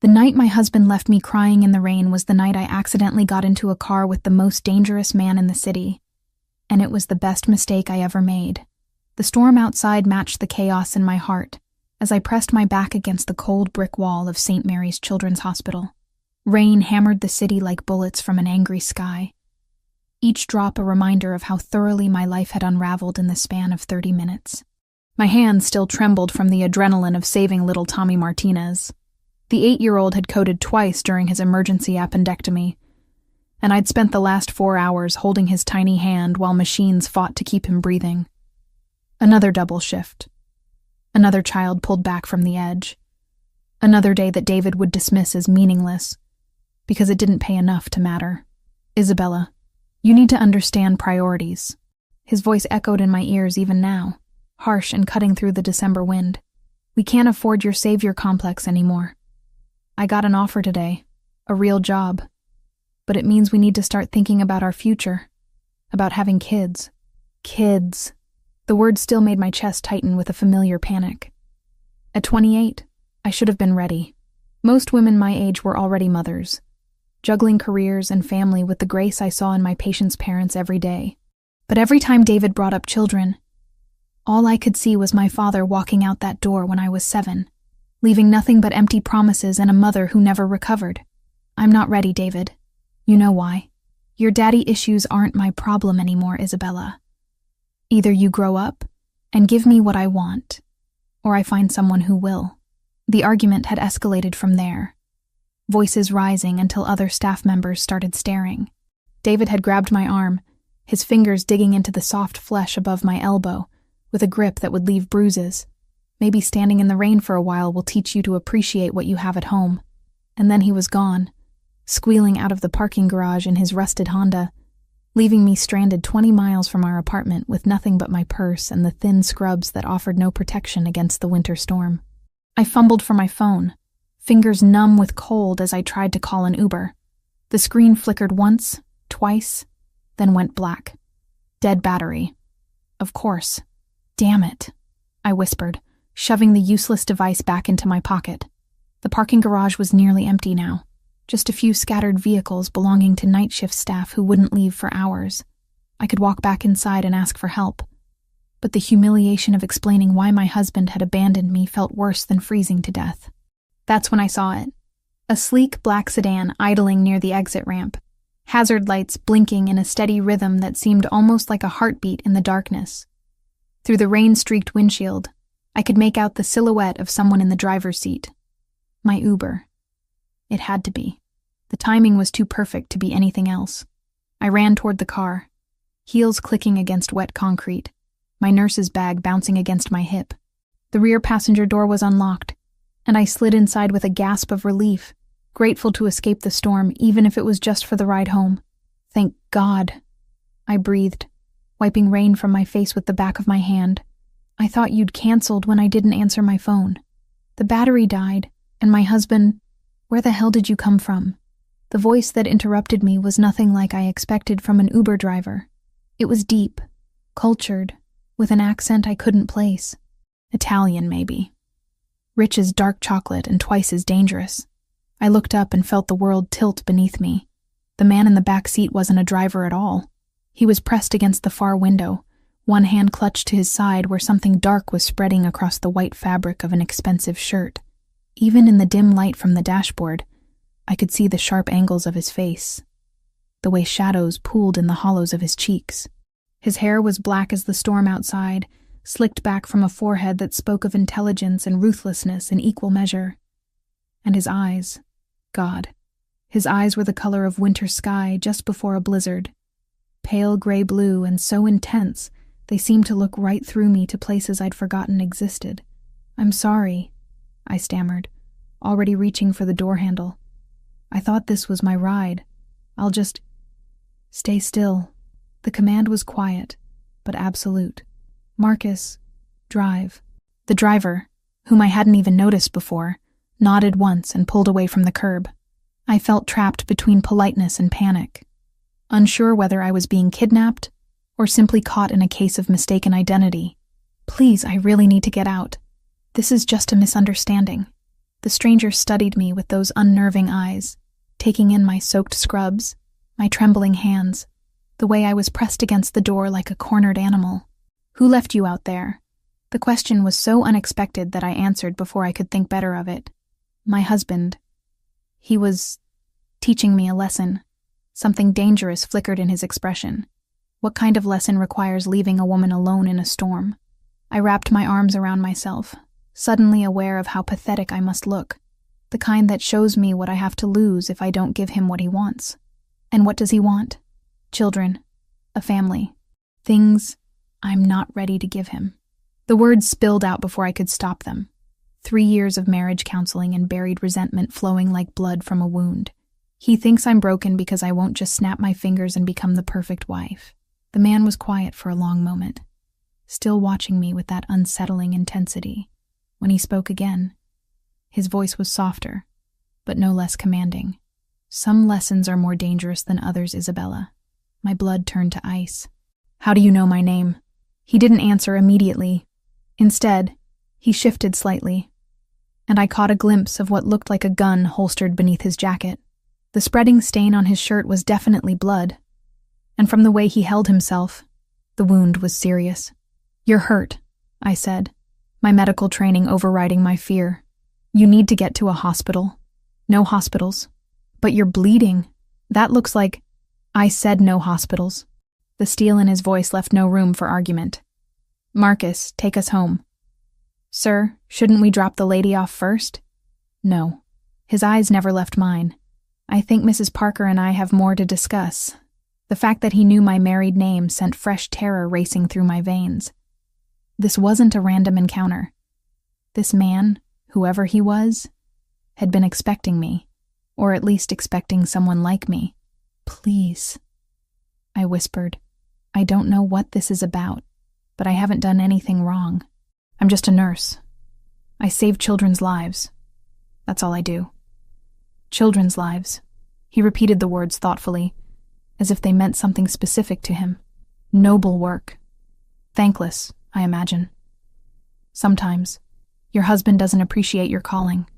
The night my husband left me crying in the rain was the night I accidentally got into a car with the most dangerous man in the city. And it was the best mistake I ever made. The storm outside matched the chaos in my heart as I pressed my back against the cold brick wall of St. Mary's Children's Hospital. Rain hammered the city like bullets from an angry sky, each drop a reminder of how thoroughly my life had unraveled in the span of 30 minutes. My hands still trembled from the adrenaline of saving little Tommy Martinez. The 8-year-old had coded twice during his emergency appendectomy, and I'd spent the last 4 hours holding his tiny hand while machines fought to keep him breathing. Another double shift. Another child pulled back from the edge. Another day that David would dismiss as meaningless, because it didn't pay enough to matter. Isabella, you need to understand priorities. His voice echoed in my ears even now, harsh and cutting through the December wind. We can't afford your savior complex anymore. I got an offer today, a real job, but it means we need to start thinking about our future, about having kids. Kids. The word still made my chest tighten with a familiar panic. At 28, I should have been ready. Most women my age were already mothers, juggling careers and family with the grace I saw in my patients' parents every day. But every time David brought up children, all I could see was my father walking out that door when I was 7, leaving nothing but empty promises and a mother who never recovered. I'm not ready, David. You know why. Your daddy issues aren't my problem anymore, Isabella. Either you grow up and give me what I want, or I find someone who will. The argument had escalated from there, voices rising until other staff members started staring. David had grabbed my arm, his fingers digging into the soft flesh above my elbow, with a grip that would leave bruises. Maybe standing in the rain for a while will teach you to appreciate what you have at home. And then he was gone, squealing out of the parking garage in his rusted Honda, leaving me stranded 20 miles from our apartment with nothing but my purse and the thin scrubs that offered no protection against the winter storm. I fumbled for my phone, fingers numb with cold as I tried to call an Uber. The screen flickered once, twice, then went black. Dead battery. Of course. Damn it, I whispered, shoving the useless device back into my pocket. The parking garage was nearly empty now, just a few scattered vehicles belonging to night shift staff who wouldn't leave for hours. I could walk back inside and ask for help, but the humiliation of explaining why my husband had abandoned me felt worse than freezing to death. That's when I saw it. A sleek black sedan idling near the exit ramp, hazard lights blinking in a steady rhythm that seemed almost like a heartbeat in the darkness. Through the rain-streaked windshield, I could make out the silhouette of someone in the driver's seat. My Uber. It had to be. The timing was too perfect to be anything else. I ran toward the car, heels clicking against wet concrete, my nurse's bag bouncing against my hip. The rear passenger door was unlocked, and I slid inside with a gasp of relief, grateful to escape the storm even if it was just for the ride home. Thank God, I breathed, wiping rain from my face with the back of my hand. I thought you'd canceled when I didn't answer my phone. The battery died, and my husband... Where the hell did you come from? The voice that interrupted me was nothing like I expected from an Uber driver. It was deep, cultured, with an accent I couldn't place. Italian, maybe. Rich as dark chocolate and twice as dangerous. I looked up and felt the world tilt beneath me. The man in the back seat wasn't a driver at all. He was pressed against the far window, one hand clutched to his side where something dark was spreading across the white fabric of an expensive shirt. Even in the dim light from the dashboard, I could see the sharp angles of his face, the way shadows pooled in the hollows of his cheeks. His hair was black as the storm outside, slicked back from a forehead that spoke of intelligence and ruthlessness in equal measure. And his eyes, God, his eyes were the color of winter sky just before a blizzard. Pale gray blue and so intense, they seemed to look right through me to places I'd forgotten existed. I'm sorry, I stammered, already reaching for the door handle. I thought this was my ride. I'll just... Stay still. The command was quiet, but absolute. Marcus, drive. The driver, whom I hadn't even noticed before, nodded once and pulled away from the curb. I felt trapped between politeness and panic, unsure whether I was being kidnapped or simply caught in a case of mistaken identity. Please, I really need to get out. This is just a misunderstanding. The stranger studied me with those unnerving eyes, taking in my soaked scrubs, my trembling hands, the way I was pressed against the door like a cornered animal. "Who left you out there?" The question was so unexpected that I answered before I could think better of it. "My husband. He was teaching me a lesson." Something dangerous flickered in his expression. What kind of lesson requires leaving a woman alone in a storm? I wrapped my arms around myself, suddenly aware of how pathetic I must look, the kind that shows me what I have to lose if I don't give him what he wants. And what does he want? Children, a family, things I'm not ready to give him. The words spilled out before I could stop them. 3 years of marriage counseling and buried resentment flowing like blood from a wound. He thinks I'm broken because I won't just snap my fingers and become the perfect wife. The man was quiet for a long moment, still watching me with that unsettling intensity. When he spoke again, his voice was softer, but no less commanding. "Some lessons are more dangerous than others, Isabella." My blood turned to ice. "How do you know my name?" He didn't answer immediately. Instead, he shifted slightly, and I caught a glimpse of what looked like a gun holstered beneath his jacket. The spreading stain on his shirt was definitely blood, and from the way he held himself, the wound was serious. "You're hurt," I said, my medical training overriding my fear. "You need to get to a hospital." "No hospitals." "But you're bleeding. That looks like—" I said no hospitals. The steel in his voice left no room for argument. "Marcus, take us home." "Sir, shouldn't we drop the lady off first?" "No." His eyes never left mine. "I think Mrs. Parker and I have more to discuss." The fact that he knew my married name sent fresh terror racing through my veins. This wasn't a random encounter. This man, whoever he was, had been expecting me, or at least expecting someone like me. "Please," I whispered. "I don't know what this is about, but I haven't done anything wrong. I'm just a nurse. I save children's lives. That's all I do." "Children's lives." He repeated the words thoughtfully, as if they meant something specific to him. "Noble work. Thankless, I imagine. Sometimes. Your husband doesn't appreciate your calling."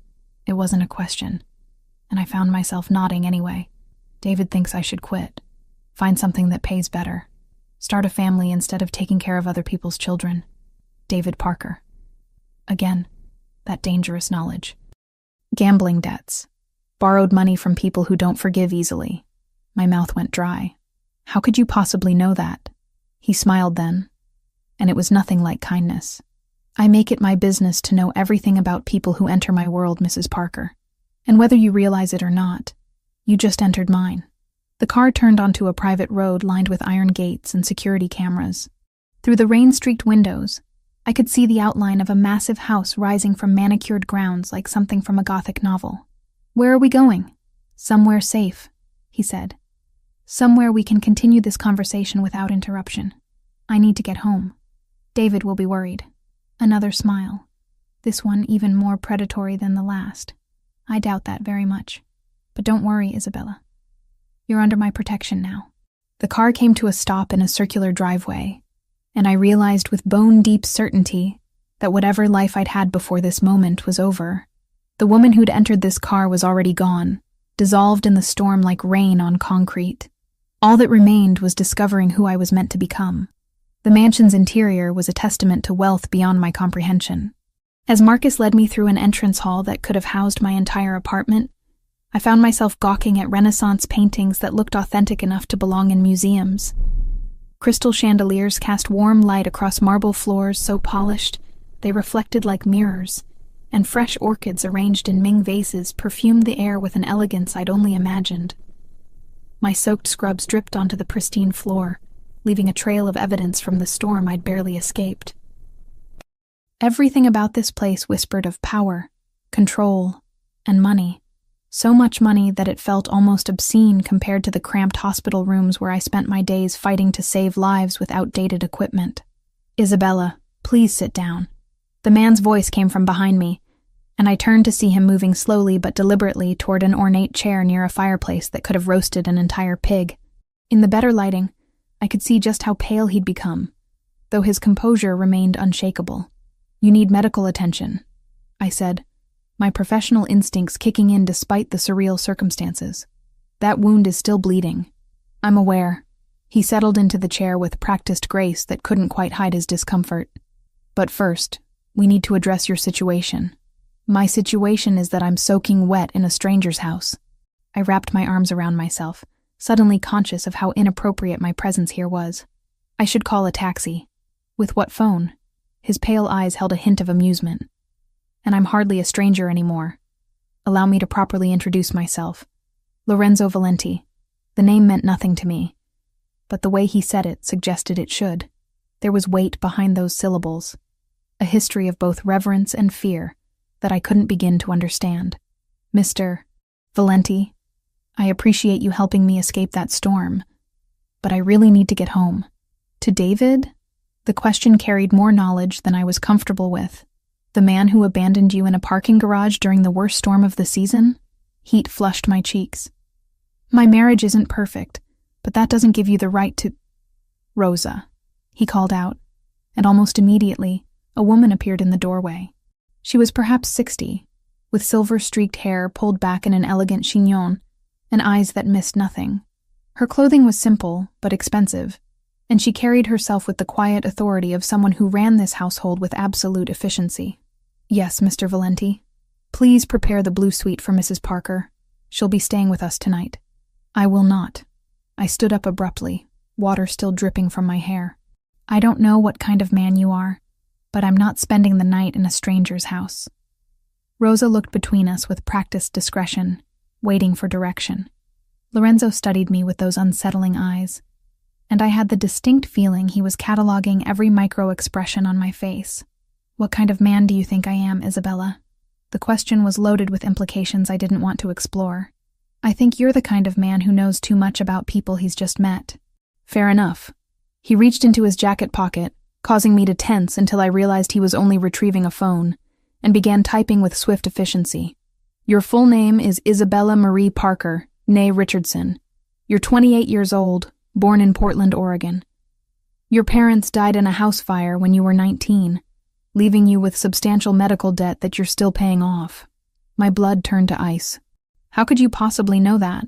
It wasn't a question, and I found myself nodding anyway. "David thinks I should quit. Find something that pays better. Start a family instead of taking care of other people's children. David Parker." Again, that dangerous knowledge. Gambling debts. Borrowed money from people who don't forgive easily. My mouth went dry. "How could you possibly know that?" He smiled then, and it was nothing like kindness. "I make it my business to know everything about people who enter my world, Mrs. Parker. And whether you realize it or not, you just entered mine." The car turned onto a private road lined with iron gates and security cameras. Through the rain-streaked windows, I could see the outline of a massive house rising from manicured grounds like something from a Gothic novel. "Where are we going?" "Somewhere safe," he said. "Somewhere we can continue this conversation without interruption. I need to get home. David will be worried." Another smile. This one even more predatory than the last. "I doubt that very much. But don't worry, Isabella. You're under my protection now." The car came to a stop in a circular driveway, and I realized with bone-deep certainty that whatever life I'd had before this moment was over. The woman who'd entered this car was already gone, dissolved in the storm like rain on concrete. All that remained was discovering who I was meant to become. The mansion's interior was a testament to wealth beyond my comprehension. As Marcus led me through an entrance hall that could have housed my entire apartment, I found myself gawking at Renaissance paintings that looked authentic enough to belong in museums. Crystal chandeliers cast warm light across marble floors so polished they reflected like mirrors, and fresh orchids arranged in Ming vases perfumed the air with an elegance I'd only imagined. My soaked scrubs dripped onto the pristine floor, leaving a trail of evidence from the storm I'd barely escaped. Everything about this place whispered of power, control, and money. So much money that it felt almost obscene compared to the cramped hospital rooms where I spent my days fighting to save lives with outdated equipment. "Isabella, please sit down." The man's voice came from behind me, and I turned to see him moving slowly but deliberately toward an ornate chair near a fireplace that could have roasted an entire pig. In the better lighting, I could see just how pale he'd become, though his composure remained unshakable. "You need medical attention," I said, my professional instincts kicking in despite the surreal circumstances. That wound is still bleeding. I'm aware. He settled into the chair with practiced grace that couldn't quite hide his discomfort. But first, we need to address your situation. My situation is that I'm soaking wet in a stranger's house. I wrapped my arms around myself, suddenly conscious of how inappropriate my presence here was. I should call a taxi. With what phone? His pale eyes held a hint of amusement. And I'm hardly a stranger anymore. Allow me to properly introduce myself. Lorenzo Valenti. The name meant nothing to me, but the way he said it suggested it should. There was weight behind those syllables, a history of both reverence and fear that I couldn't begin to understand. Mr. Valenti, I appreciate you helping me escape that storm, but I really need to get home. To David? The question carried more knowledge than I was comfortable with. The man who abandoned you in a parking garage during the worst storm of the season? Heat flushed my cheeks. My marriage isn't perfect, but that doesn't give you the right to— Rosa, he called out, and almost immediately, a woman appeared in the doorway. She was perhaps 60, with silver-streaked hair pulled back in an elegant chignon, and eyes that missed nothing. Her clothing was simple, but expensive, and she carried herself with the quiet authority of someone who ran this household with absolute efficiency. Yes, Mr. Valenti. Please prepare the blue suite for Mrs. Parker. She'll be staying with us tonight. I will not. I stood up abruptly, water still dripping from my hair. I don't know what kind of man you are, but I'm not spending the night in a stranger's house. Rosa looked between us with practiced discretion, waiting for direction. Lorenzo studied me with those unsettling eyes, and I had the distinct feeling he was cataloging every micro-expression on my face. What kind of man do you think I am, Isabella? The question was loaded with implications I didn't want to explore. I think you're the kind of man who knows too much about people he's just met. Fair enough. He reached into his jacket pocket, causing me to tense until I realized he was only retrieving a phone, and began typing with swift efficiency. Your full name is Isabella Marie Parker, née Richardson. You're 28 years old, born in Portland, Oregon. Your parents died in a house fire when you were 19, leaving you with substantial medical debt that you're still paying off. My blood turned to ice. How could you possibly know that?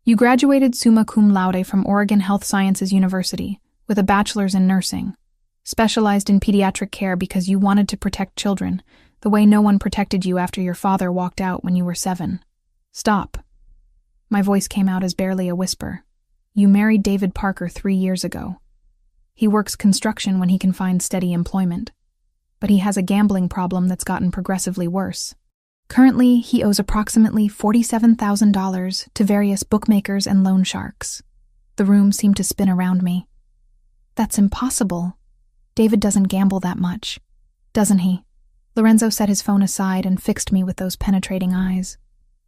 You graduated summa cum laude from Oregon Health Sciences University with a bachelor's in nursing, specialized in pediatric care because you wanted to protect children, the way no one protected you after your father walked out when you were 7. Stop. My voice came out as barely a whisper. You married David Parker 3 years ago. He works construction when he can find steady employment, but he has a gambling problem that's gotten progressively worse. Currently, he owes approximately $47,000 to various bookmakers and loan sharks. The room seemed to spin around me. That's impossible. David doesn't gamble that much, doesn't he? Lorenzo set his phone aside and fixed me with those penetrating eyes.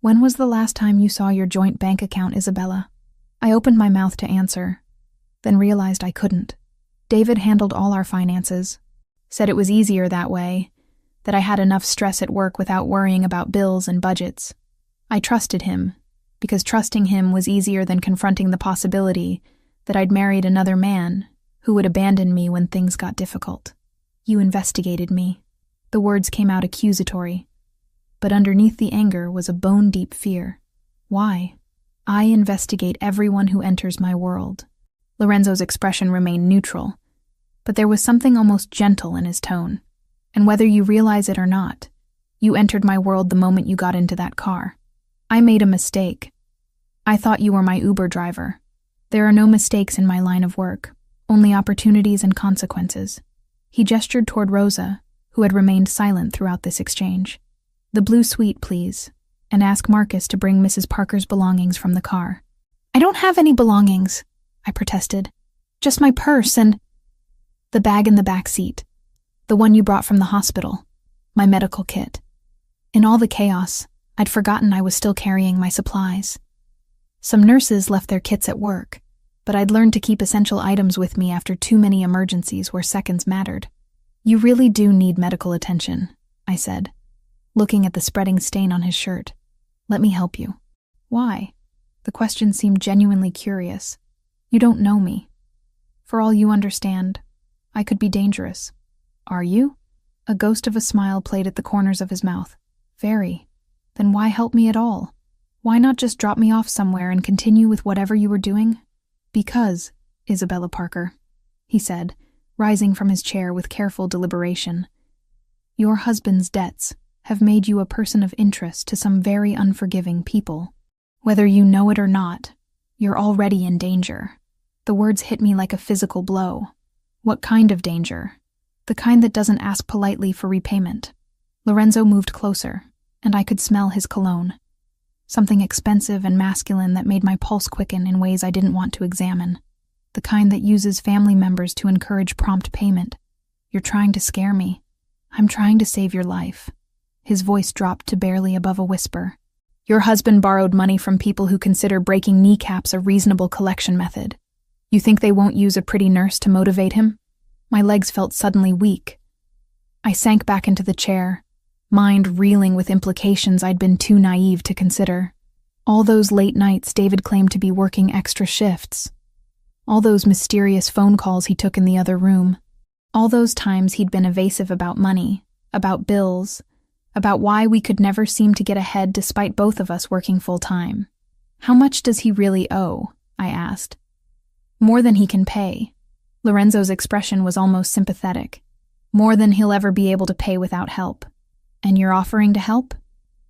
When was the last time you saw your joint bank account, Isabella? I opened my mouth to answer, then realized I couldn't. David handled all our finances, said it was easier that way, that I had enough stress at work without worrying about bills and budgets. I trusted him, because trusting him was easier than confronting the possibility that I'd married another man who would abandon me when things got difficult. You investigated me. The words came out accusatory, but underneath the anger was a bone-deep fear. Why? I investigate everyone who enters my world. Lorenzo's expression remained neutral, but there was something almost gentle in his tone. And whether you realize it or not, you entered my world the moment you got into that car. I made a mistake. I thought you were my Uber driver. There are no mistakes in my line of work, only opportunities and consequences. He gestured toward Rosa, who had remained silent throughout this exchange. The blue suite, please, and ask Marcus to bring Mrs. Parker's belongings from the car. I don't have any belongings, I protested. Just my purse and the bag in the back seat. The one you brought from the hospital, my medical kit. In all the chaos, I'd forgotten I was still carrying my supplies. Some nurses left their kits at work, but I'd learned to keep essential items with me after too many emergencies where seconds mattered. You really do need medical attention, I said, looking at the spreading stain on his shirt. Let me help you. Why? The question seemed genuinely curious. You don't know me. For all you understand, I could be dangerous. Are you? A ghost of a smile played at the corners of his mouth. Very. Then why help me at all? Why not just drop me off somewhere and continue with whatever you were doing? Because, Isabella Parker, he said, rising from his chair with careful deliberation, your husband's debts have made you a person of interest to some very unforgiving people. Whether you know it or not, you're already in danger. The words hit me like a physical blow. What kind of danger? The kind that doesn't ask politely for repayment. Lorenzo moved closer, and I could smell his cologne. Something expensive and masculine that made my pulse quicken in ways I didn't want to examine. The kind that uses family members to encourage prompt payment. You're trying to scare me. I'm trying to save your life. His voice dropped to barely above a whisper. Your husband borrowed money from people who consider breaking kneecaps a reasonable collection method. You think they won't use a pretty nurse to motivate him? My legs felt suddenly weak. I sank back into the chair, mind reeling with implications I'd been too naive to consider. All those late nights David claimed to be working extra shifts. All those mysterious phone calls he took in the other room. All those times he'd been evasive about money, about bills, about why we could never seem to get ahead despite both of us working full-time. How much does he really owe? I asked. More than he can pay. Lorenzo's expression was almost sympathetic. More than he'll ever be able to pay without help. And you're offering to help?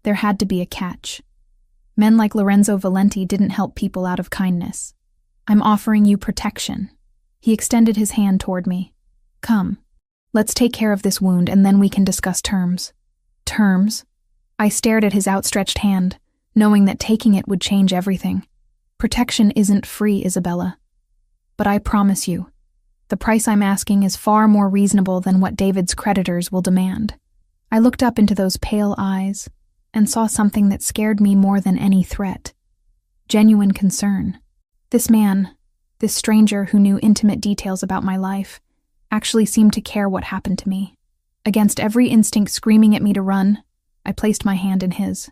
There had to be a catch. Men like Lorenzo Valenti didn't help people out of kindness. I'm offering you protection. He extended his hand toward me. Come, let's take care of this wound and then we can discuss terms. Terms? I stared at his outstretched hand, knowing that taking it would change everything. Protection isn't free, Isabella. But I promise you, the price I'm asking is far more reasonable than what David's creditors will demand. I looked up into those pale eyes and saw something that scared me more than any threat. Genuine concern. This man, this stranger who knew intimate details about my life, actually seemed to care what happened to me. Against every instinct screaming at me to run, I placed my hand in his.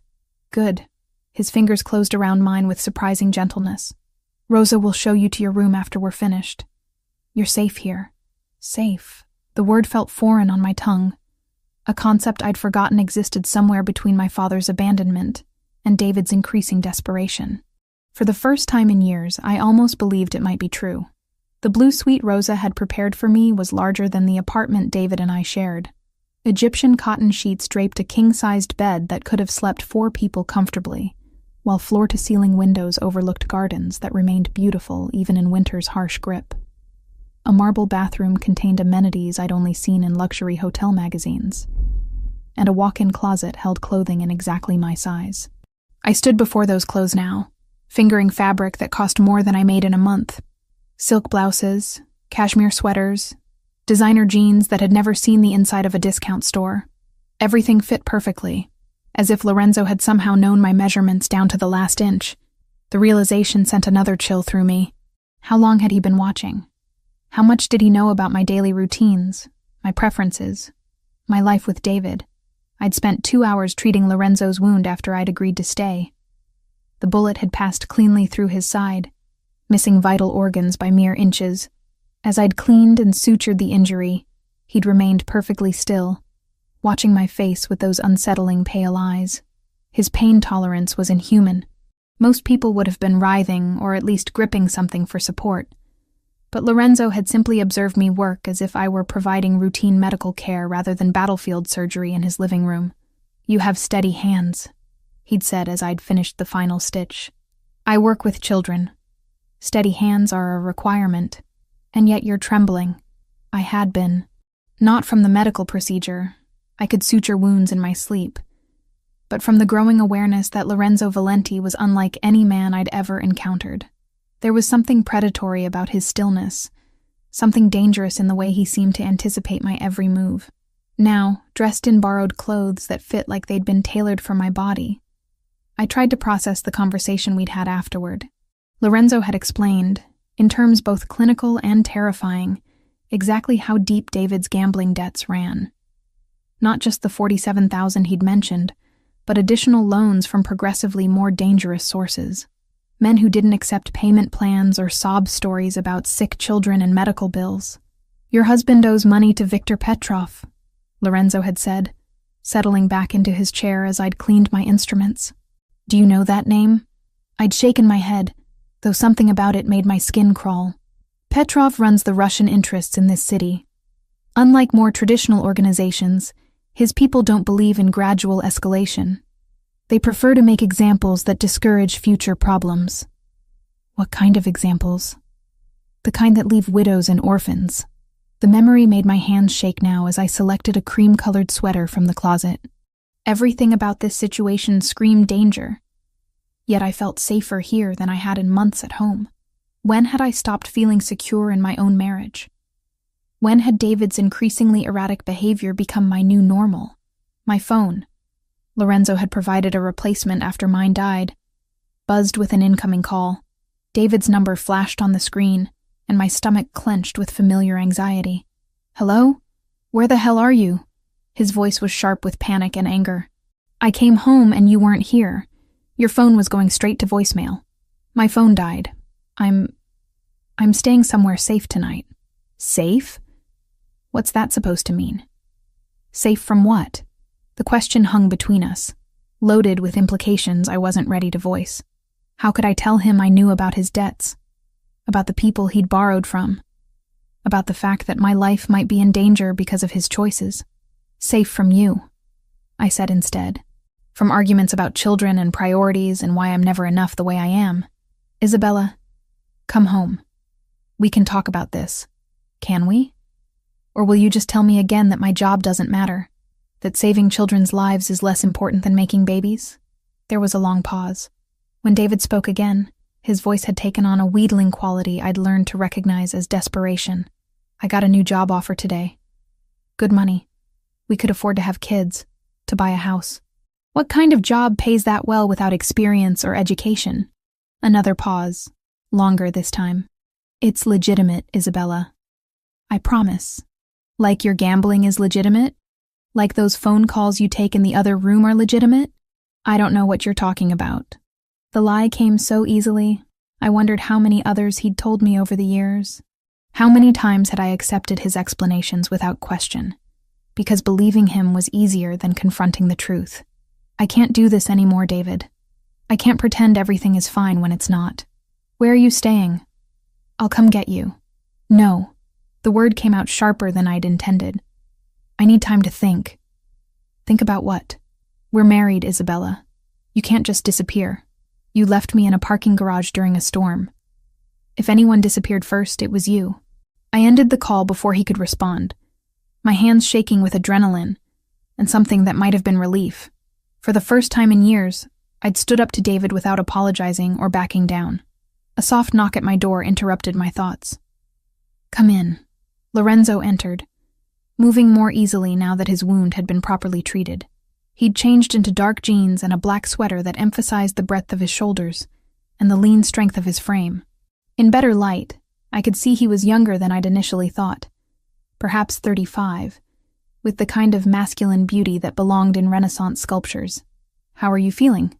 Good. His fingers closed around mine with surprising gentleness. Rosa will show you to your room after we're finished. You're safe here. Safe. The word felt foreign on my tongue. A concept I'd forgotten existed somewhere between my father's abandonment and David's increasing desperation. For the first time in years, I almost believed it might be true. The blue suite Rosa had prepared for me was larger than the apartment David and I shared. Egyptian cotton sheets draped a king-sized bed that could have slept 4 people comfortably, while floor-to-ceiling windows overlooked gardens that remained beautiful even in winter's harsh grip. A marble bathroom contained amenities I'd only seen in luxury hotel magazines, and a walk-in closet held clothing in exactly my size. I stood before those clothes now, fingering fabric that cost more than I made in a month. Silk blouses, cashmere sweaters, designer jeans that had never seen the inside of a discount store. Everything fit perfectly, as if Lorenzo had somehow known my measurements down to the last inch. The realization sent another chill through me. How long had he been watching? How much did he know about my daily routines, my preferences, my life with David? I'd spent 2 hours treating Lorenzo's wound after I'd agreed to stay. The bullet had passed cleanly through his side, missing vital organs by mere inches. As I'd cleaned and sutured the injury, he'd remained perfectly still, watching my face with those unsettling pale eyes. His pain tolerance was inhuman. Most people would have been writhing or at least gripping something for support. But Lorenzo had simply observed me work as if I were providing routine medical care rather than battlefield surgery in his living room. You have steady hands, he'd said as I'd finished the final stitch. I work with children. Steady hands are a requirement. And yet you're trembling. I had been. Not from the medical procedure. I could suture wounds in my sleep. But from the growing awareness that Lorenzo Valenti was unlike any man I'd ever encountered. There was something predatory about his stillness, something dangerous in the way he seemed to anticipate my every move. Now, dressed in borrowed clothes that fit like they'd been tailored for my body, I tried to process the conversation we'd had afterward. Lorenzo had explained, in terms both clinical and terrifying, exactly how deep David's gambling debts ran. Not just the $47,000 he'd mentioned, but additional loans from progressively more dangerous sources. Men who didn't accept payment plans or sob stories about sick children and medical bills. Your husband owes money to Viktor Petrov, Lorenzo had said, settling back into his chair as I'd cleaned my instruments. Do you know that name? I'd shaken my head, though something about it made my skin crawl. Petrov runs the Russian interests in this city. Unlike more traditional organizations, his people don't believe in gradual escalation. They prefer to make examples that discourage future problems. What kind of examples? The kind that leave widows and orphans. The memory made my hands shake now as I selected a cream-colored sweater from the closet. Everything about this situation screamed danger. Yet I felt safer here than I had in months at home. When had I stopped feeling secure in my own marriage? When had David's increasingly erratic behavior become my new normal? My phone. Lorenzo had provided a replacement after mine died. Buzzed with an incoming call. David's number flashed on the screen, and my stomach clenched with familiar anxiety. Hello? Where the hell are you? His voice was sharp with panic and anger. I came home and you weren't here. Your phone was going straight to voicemail. My phone died. I'm staying somewhere safe tonight. Safe? What's that supposed to mean? Safe from what? The question hung between us, loaded with implications I wasn't ready to voice. How could I tell him I knew about his debts? About the people he'd borrowed from? About the fact that my life might be in danger because of his choices? Safe from you, I said instead. From arguments about children and priorities and why I'm never enough the way I am. Isabella, come home. We can talk about this. Can we? Or will you just tell me again that my job doesn't matter? That saving children's lives is less important than making babies? There was a long pause. When David spoke again, his voice had taken on a wheedling quality I'd learned to recognize as desperation. I got a new job offer today. Good money. We could afford to have kids, to buy a house. What kind of job pays that well without experience or education? Another pause, longer this time. It's legitimate, Isabella. I promise. Like your gambling is legitimate? Like those phone calls you take in the other room are legitimate? I don't know what you're talking about. The lie came so easily, I wondered how many others he'd told me over the years. How many times had I accepted his explanations without question? Because believing him was easier than confronting the truth. I can't do this anymore, David. I can't pretend everything is fine when it's not. Where are you staying? I'll come get you. No. The word came out sharper than I'd intended. I need time to think. Think about what? We're married, Isabella. You can't just disappear. You left me in a parking garage during a storm. If anyone disappeared first, it was you. I ended the call before he could respond, my hands shaking with adrenaline and something that might have been relief. For the first time in years, I'd stood up to David without apologizing or backing down. A soft knock at my door interrupted my thoughts. Come in. Lorenzo entered, moving more easily now that his wound had been properly treated. He'd changed into dark jeans and a black sweater that emphasized the breadth of his shoulders and the lean strength of his frame. In better light, I could see he was younger than I'd initially thought, perhaps 35, with the kind of masculine beauty that belonged in Renaissance sculptures. How are you feeling?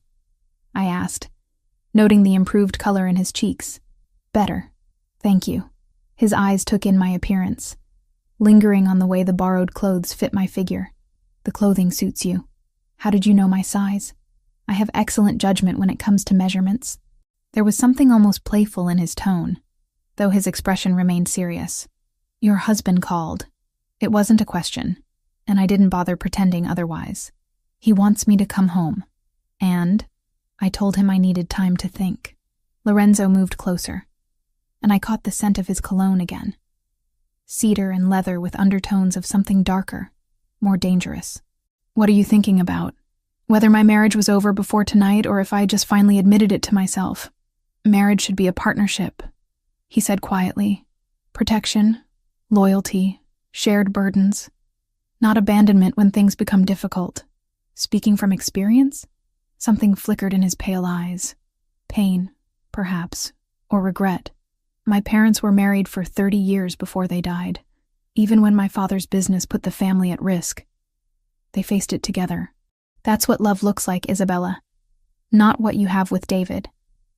I asked, noting the improved color in his cheeks. Better, thank you. His eyes took in my appearance, lingering on the way the borrowed clothes fit my figure. The clothing suits you. How did you know my size? I have excellent judgment when it comes to measurements. There was something almost playful in his tone, though his expression remained serious. Your husband called. It wasn't a question, and I didn't bother pretending otherwise. He wants me to come home, and I told him I needed time to think. Lorenzo moved closer, and I caught the scent of his cologne again. Cedar and leather with undertones of something darker, more dangerous. What are you thinking about? Whether my marriage was over before tonight or if I just finally admitted it to myself. Marriage should be a partnership, he said quietly. Protection, loyalty, shared burdens. Not abandonment when things become difficult. Speaking from experience? Something flickered in his pale eyes. Pain, perhaps, or regret. My parents were married for 30 years before they died, even when my father's business put the family at risk. They faced it together. That's what love looks like, Isabella. Not what you have with David.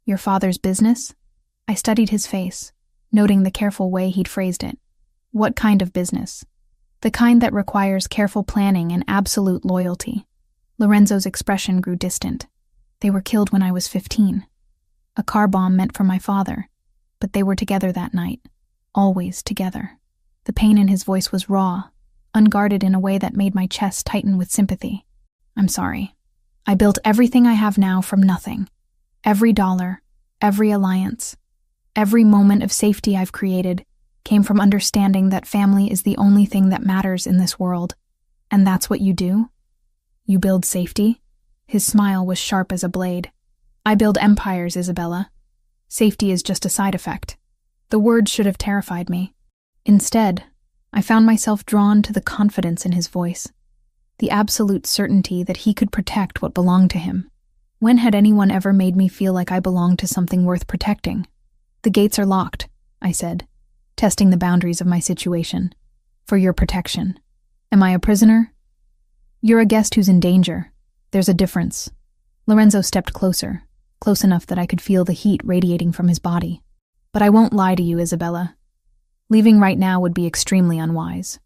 Your father's business? I studied his face, noting the careful way he'd phrased it. What kind of business? The kind that requires careful planning and absolute loyalty. Lorenzo's expression grew distant. They were killed when I was 15. A car bomb meant for my father, but they were together that night. Always together. The pain in his voice was raw, unguarded in a way that made my chest tighten with sympathy. I'm sorry. I built everything I have now from nothing. Every dollar, every alliance, every moment of safety I've created came from understanding that family is the only thing that matters in this world. And that's what you do? You build safety? His smile was sharp as a blade. I build empires, Isabella. Safety is just a side effect. The words should have terrified me. Instead, I found myself drawn to the confidence in his voice, the absolute certainty that he could protect what belonged to him. When had anyone ever made me feel like I belonged to something worth protecting? The gates are locked, I said, testing the boundaries of my situation. For your protection. Am I a prisoner? You're a guest who's in danger. There's a difference. Lorenzo stepped closer, close enough that I could feel the heat radiating from his body. But I won't lie to you, Isabella. Leaving right now would be extremely unwise.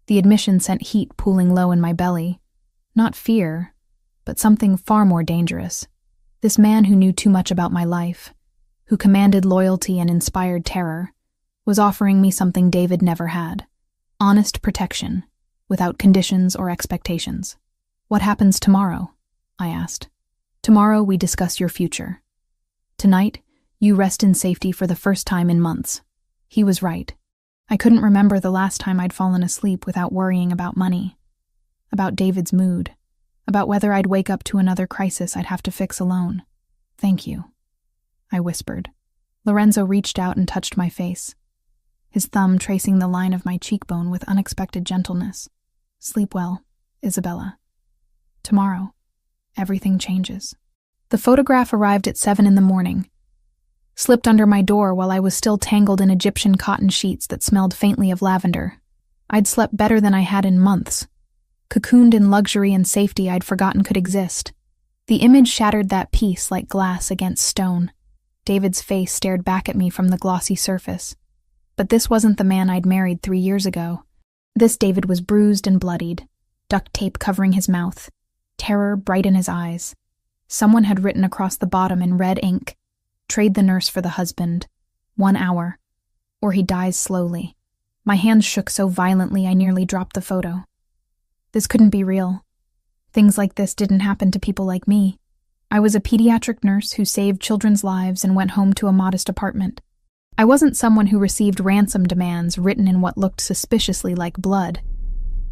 The admission sent heat pooling low in my belly. Not fear, but something far more dangerous. This man who knew too much about my life, who commanded loyalty and inspired terror, was offering me something David never had. Honest protection, without conditions or expectations. What happens tomorrow? I asked. Tomorrow we discuss your future. Tonight, you rest in safety for the first time in months. He was right. I couldn't remember the last time I'd fallen asleep without worrying about money, about David's mood, about whether I'd wake up to another crisis I'd have to fix alone. Thank you, I whispered. Lorenzo reached out and touched my face, his thumb tracing the line of my cheekbone with unexpected gentleness. Sleep well, Isabella. Tomorrow, everything changes. The photograph arrived at 7 a.m, slipped under my door while I was still tangled in Egyptian cotton sheets that smelled faintly of lavender. I'd slept better than I had in months, cocooned in luxury and safety I'd forgotten could exist. The image shattered that peace like glass against stone. David's face stared back at me from the glossy surface. But this wasn't the man I'd married 3 years ago. This David was bruised and bloodied, duct tape covering his mouth, terror bright in his eyes. Someone had written across the bottom in red ink, "Trade the nurse for the husband. 1 hour, or he dies slowly." My hands shook so violently I nearly dropped the photo. This couldn't be real. Things like this didn't happen to people like me. I was a pediatric nurse who saved children's lives and went home to a modest apartment. I wasn't someone who received ransom demands written in what looked suspiciously like blood.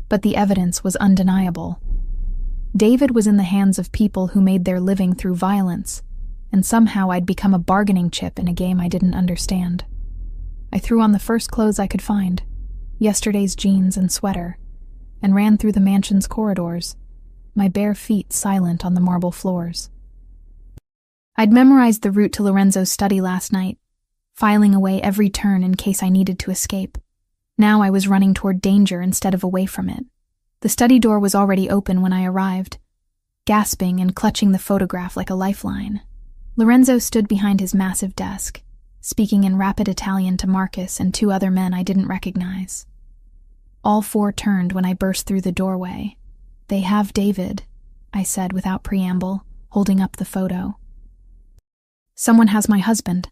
But the evidence was undeniable. David was in the hands of people who made their living through violence, and somehow I'd become a bargaining chip in a game I didn't understand. I threw on the first clothes I could find, yesterday's jeans and sweater, and ran through the mansion's corridors, my bare feet silent on the marble floors. I'd memorized the route to Lorenzo's study last night, filing away every turn in case I needed to escape. Now I was running toward danger instead of away from it. The study door was already open when I arrived, gasping and clutching the photograph like a lifeline. Lorenzo stood behind his massive desk, speaking in rapid Italian to Marcus and 2 other men I didn't recognize. All 4 turned when I burst through the doorway. "They have David," I said without preamble, holding up the photo. "Someone has my husband."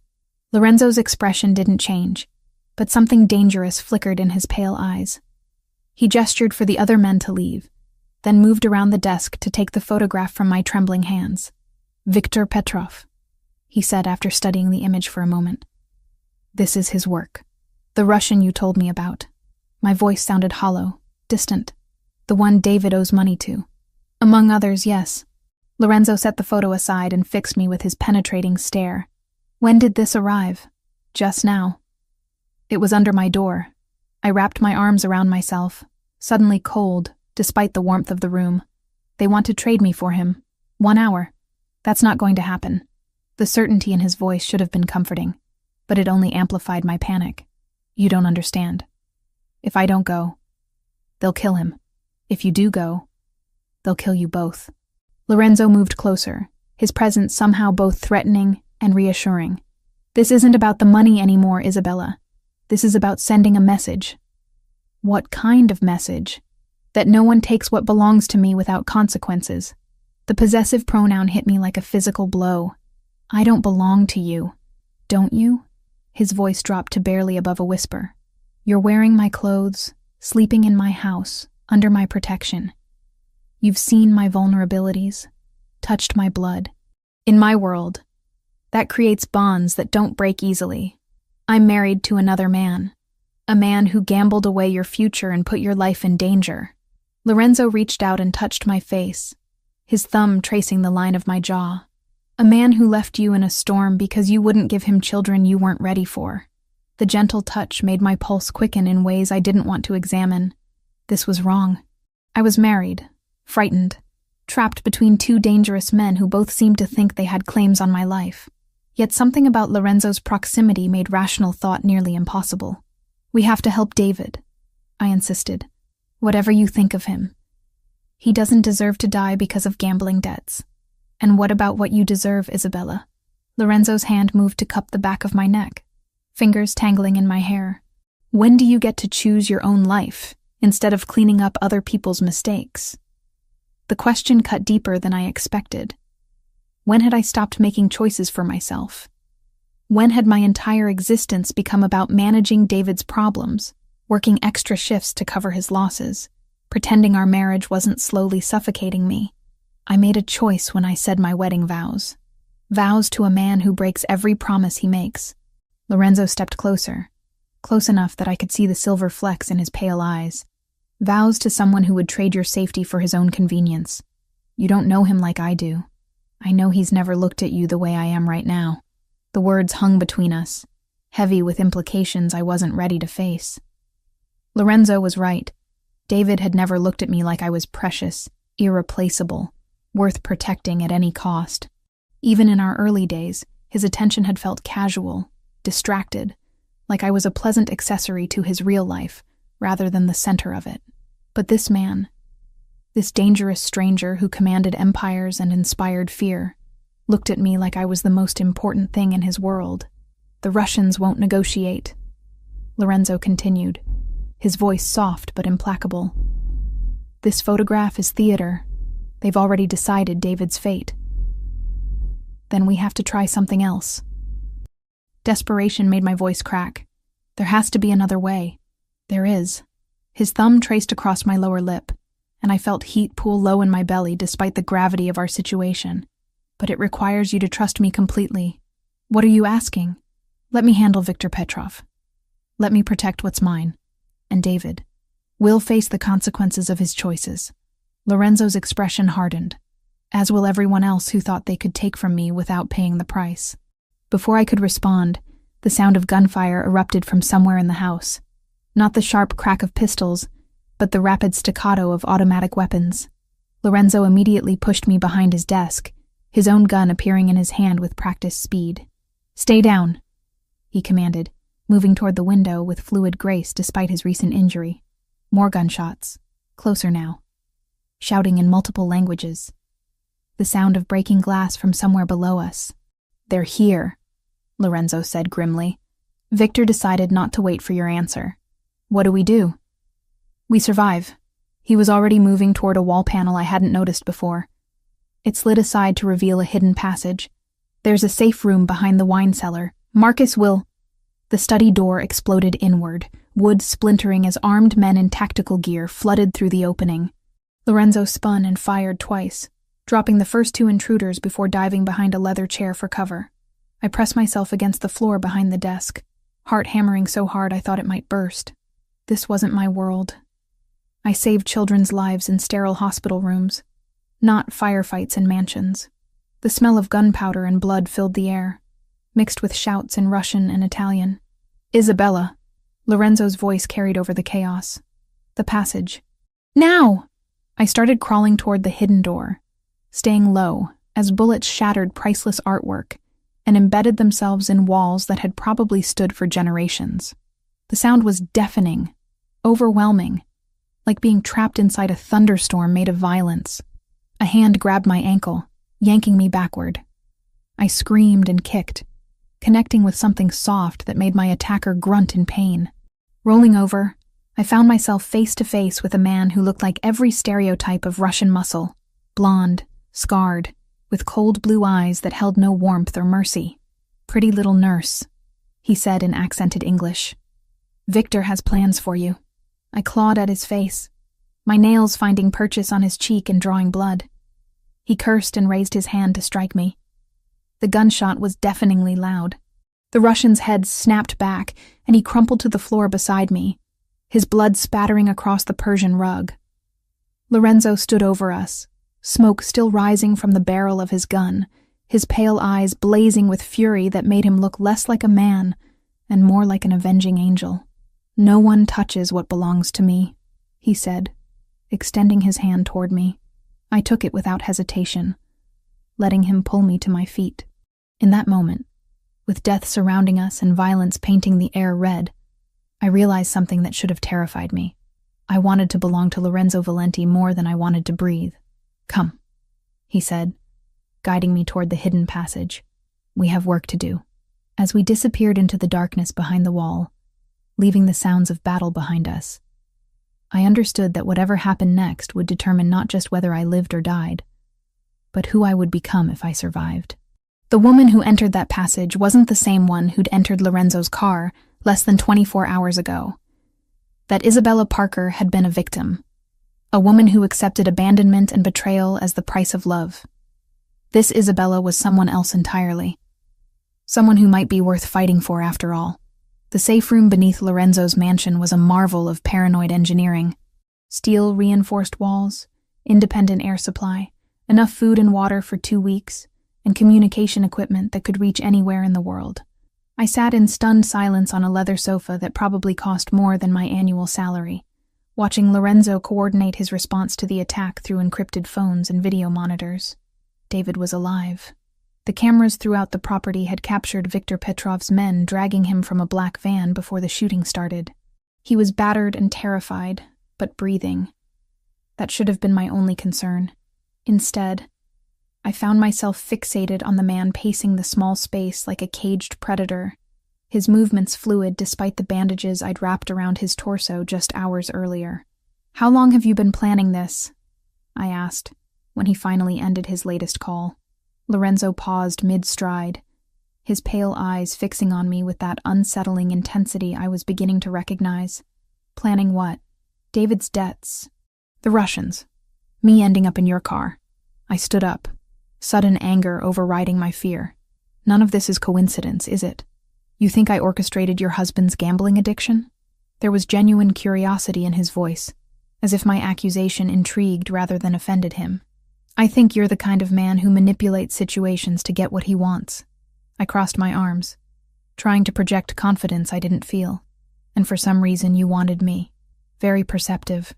Lorenzo's expression didn't change, but something dangerous flickered in his pale eyes. He gestured for the other men to leave, then moved around the desk to take the photograph from my trembling hands. "Viktor Petrov," he said after studying the image for a moment. "This is his work. The Russian you told me about." My voice sounded hollow, distant. "The one David owes money to." "Among others, yes." Lorenzo set the photo aside and fixed me with his penetrating stare. "When did this arrive?" "Just now." It was under my door. I wrapped my arms around myself, suddenly cold, despite the warmth of the room. "They want to trade me for him. 1 hour. That's not going to happen." The certainty in his voice should have been comforting, but it only amplified my panic. "You don't understand. If I don't go, they'll kill him. If you do go, they'll kill you both." Lorenzo moved closer, his presence somehow both threatening and reassuring. "This isn't about the money anymore, Isabella. This is about sending a message. What kind of message? That no one takes what belongs to me without consequences. The possessive pronoun hit me like a physical blow. I don't belong to you. Don't you? His voice dropped to barely above a whisper. You're wearing my clothes, sleeping in my house, under my protection. You've seen my vulnerabilities, touched my blood. In my world, that creates bonds that don't break easily. I'm married to another man, a man who gambled away your future and put your life in danger. Lorenzo reached out and touched my face, his thumb tracing the line of my jaw. A man who left you in a storm because you wouldn't give him children you weren't ready for. The gentle touch made my pulse quicken in ways I didn't want to examine. This was wrong. I was married, frightened, trapped between two dangerous men who both seemed to think they had claims on my life. Yet something about Lorenzo's proximity made rational thought nearly impossible. We have to help David, I insisted. Whatever you think of him. He doesn't deserve to die because of gambling debts. And what about what you deserve, Isabella? Lorenzo's hand moved to cup the back of my neck, fingers tangling in my hair. When do you get to choose your own life, instead of cleaning up other people's mistakes? The question cut deeper than I expected. When had I stopped making choices for myself? When had my entire existence become about managing David's problems, working extra shifts to cover his losses, pretending our marriage wasn't slowly suffocating me? I made a choice when I said my wedding vows. Vows to a man who breaks every promise he makes. Lorenzo stepped closer, close enough that I could see the silver flecks in his pale eyes. Vows to someone who would trade your safety for his own convenience. You don't know him like I do. I know he's never looked at you the way I am right now. The words hung between us, heavy with implications I wasn't ready to face. Lorenzo was right. David had never looked at me like I was precious, irreplaceable, worth protecting at any cost. Even in our early days, his attention had felt casual, distracted, like I was a pleasant accessory to his real life, rather than the center of it. But this man, this dangerous stranger who commanded empires and inspired fear, looked at me like I was the most important thing in his world. The Russians won't negotiate, Lorenzo continued, his voice soft but implacable. This photograph is theater. They've already decided David's fate. Then we have to try something else. Desperation made my voice crack. There has to be another way. There is. His thumb traced across my lower lip, and I felt heat pool low in my belly despite the gravity of our situation. But it requires you to trust me completely. What are you asking? Let me handle Viktor Petrov. Let me protect what's mine. And David will face the consequences of his choices. Lorenzo's expression hardened, as will everyone else who thought they could take from me without paying the price. Before I could respond, the sound of gunfire erupted from somewhere in the house. Not the sharp crack of pistols, but the rapid staccato of automatic weapons. Lorenzo immediately pushed me behind his desk, his own gun appearing in his hand with practiced speed. Stay down, he commanded, moving toward the window with fluid grace despite his recent injury. More gunshots, closer now, shouting in multiple languages. The sound of breaking glass from somewhere below us. They're here, Lorenzo said grimly. Victor decided not to wait for your answer. What do we do? We survive. He was already moving toward a wall panel I hadn't noticed before. It slid aside to reveal a hidden passage. There's a safe room behind the wine cellar. Marcus will... The study door exploded inward, wood splintering as armed men in tactical gear flooded through the opening. Lorenzo spun and fired twice, dropping the first two intruders before diving behind a leather chair for cover. I pressed myself against the floor behind the desk, heart hammering so hard I thought it might burst. This wasn't my world. I saved children's lives in sterile hospital rooms, not firefights in mansions. The smell of gunpowder and blood filled the air, mixed with shouts in Russian and Italian. Isabella, Lorenzo's voice carried over the chaos. The passage. Now! I started crawling toward the hidden door, staying low as bullets shattered priceless artwork and embedded themselves in walls that had probably stood for generations. The sound was deafening, overwhelming, like being trapped inside a thunderstorm made of violence. A hand grabbed my ankle, yanking me backward. I screamed and kicked, connecting with something soft that made my attacker grunt in pain. Rolling over, I found myself face to face with a man who looked like every stereotype of Russian muscle, blonde, scarred, with cold blue eyes that held no warmth or mercy. "Pretty little nurse," he said in accented English. "Victor has plans for you." I clawed at his face, my nails finding purchase on his cheek and drawing blood. He cursed and raised his hand to strike me. The gunshot was deafeningly loud. The Russian's head snapped back, and he crumpled to the floor beside me, his blood spattering across the Persian rug. Lorenzo stood over us, smoke still rising from the barrel of his gun, his pale eyes blazing with fury that made him look less like a man and more like an avenging angel. "No one touches what belongs to me," he said, extending his hand toward me. I took it without hesitation, letting him pull me to my feet. In that moment, with death surrounding us and violence painting the air red, I realized something that should have terrified me. I wanted to belong to Lorenzo Valenti more than I wanted to breathe. "Come," he said, guiding me toward the hidden passage. "We have work to do." As we disappeared into the darkness behind the wall, leaving the sounds of battle behind us, I understood that whatever happened next would determine not just whether I lived or died, but who I would become if I survived. The woman who entered that passage wasn't the same one who'd entered Lorenzo's car less than 24 hours ago. That Isabella Parker had been a victim, a woman who accepted abandonment and betrayal as the price of love. This Isabella was someone else entirely, someone who might be worth fighting for after all. The safe room beneath Lorenzo's mansion was a marvel of paranoid engineering. Steel-reinforced walls, independent air supply, enough food and water for 2 weeks, and communication equipment that could reach anywhere in the world. I sat in stunned silence on a leather sofa that probably cost more than my annual salary, watching Lorenzo coordinate his response to the attack through encrypted phones and video monitors. David was alive. The cameras throughout the property had captured Viktor Petrov's men dragging him from a black van before the shooting started. He was battered and terrified, but breathing. That should have been my only concern. Instead, I found myself fixated on the man pacing the small space like a caged predator, his movements fluid despite the bandages I'd wrapped around his torso just hours earlier. "How long have you been planning this?" I asked, when he finally ended his latest call. Lorenzo paused mid-stride, his pale eyes fixing on me with that unsettling intensity I was beginning to recognize. "Planning what?" "David's debts. The Russians. Me ending up in your car." I stood up, sudden anger overriding my fear. "None of this is coincidence, is it? You think I orchestrated your husband's gambling addiction?" There was genuine curiosity in his voice, as if my accusation intrigued rather than offended him. "I think you're the kind of man who manipulates situations to get what he wants." I crossed my arms, trying to project confidence I didn't feel. "And for some reason you wanted me." Very perceptive.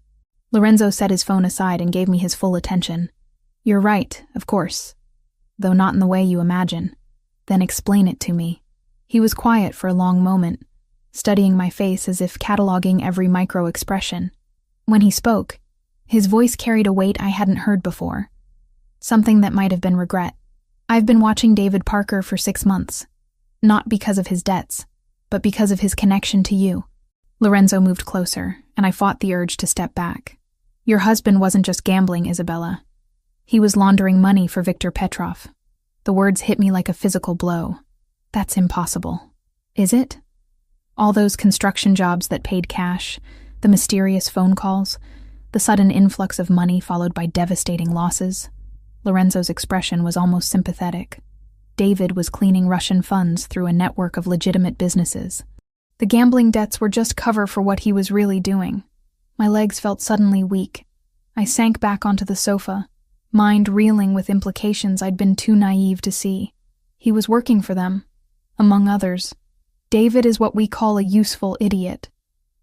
Lorenzo set his phone aside and gave me his full attention. "You're right, of course. Though not in the way you imagine. Then explain it to me." He was quiet for a long moment, studying my face as if cataloging every micro-expression. When he spoke, his voice carried a weight I hadn't heard before. Something that might have been regret. "I've been watching David Parker for 6 months. Not because of his debts, but because of his connection to you." Lorenzo moved closer, and I fought the urge to step back. "Your husband wasn't just gambling, Isabella. He was laundering money for Viktor Petrov." The words hit me like a physical blow. "That's impossible." "Is it? All those construction jobs that paid cash, the mysterious phone calls, the sudden influx of money followed by devastating losses." Lorenzo's expression was almost sympathetic. David was cleaning Russian funds through a network of legitimate businesses. The gambling debts were just cover for what he was really doing. My legs felt suddenly weak. I sank back onto the sofa, mind reeling with implications I'd been too naive to see. He was working for them, among others. David is what we call a useful idiot,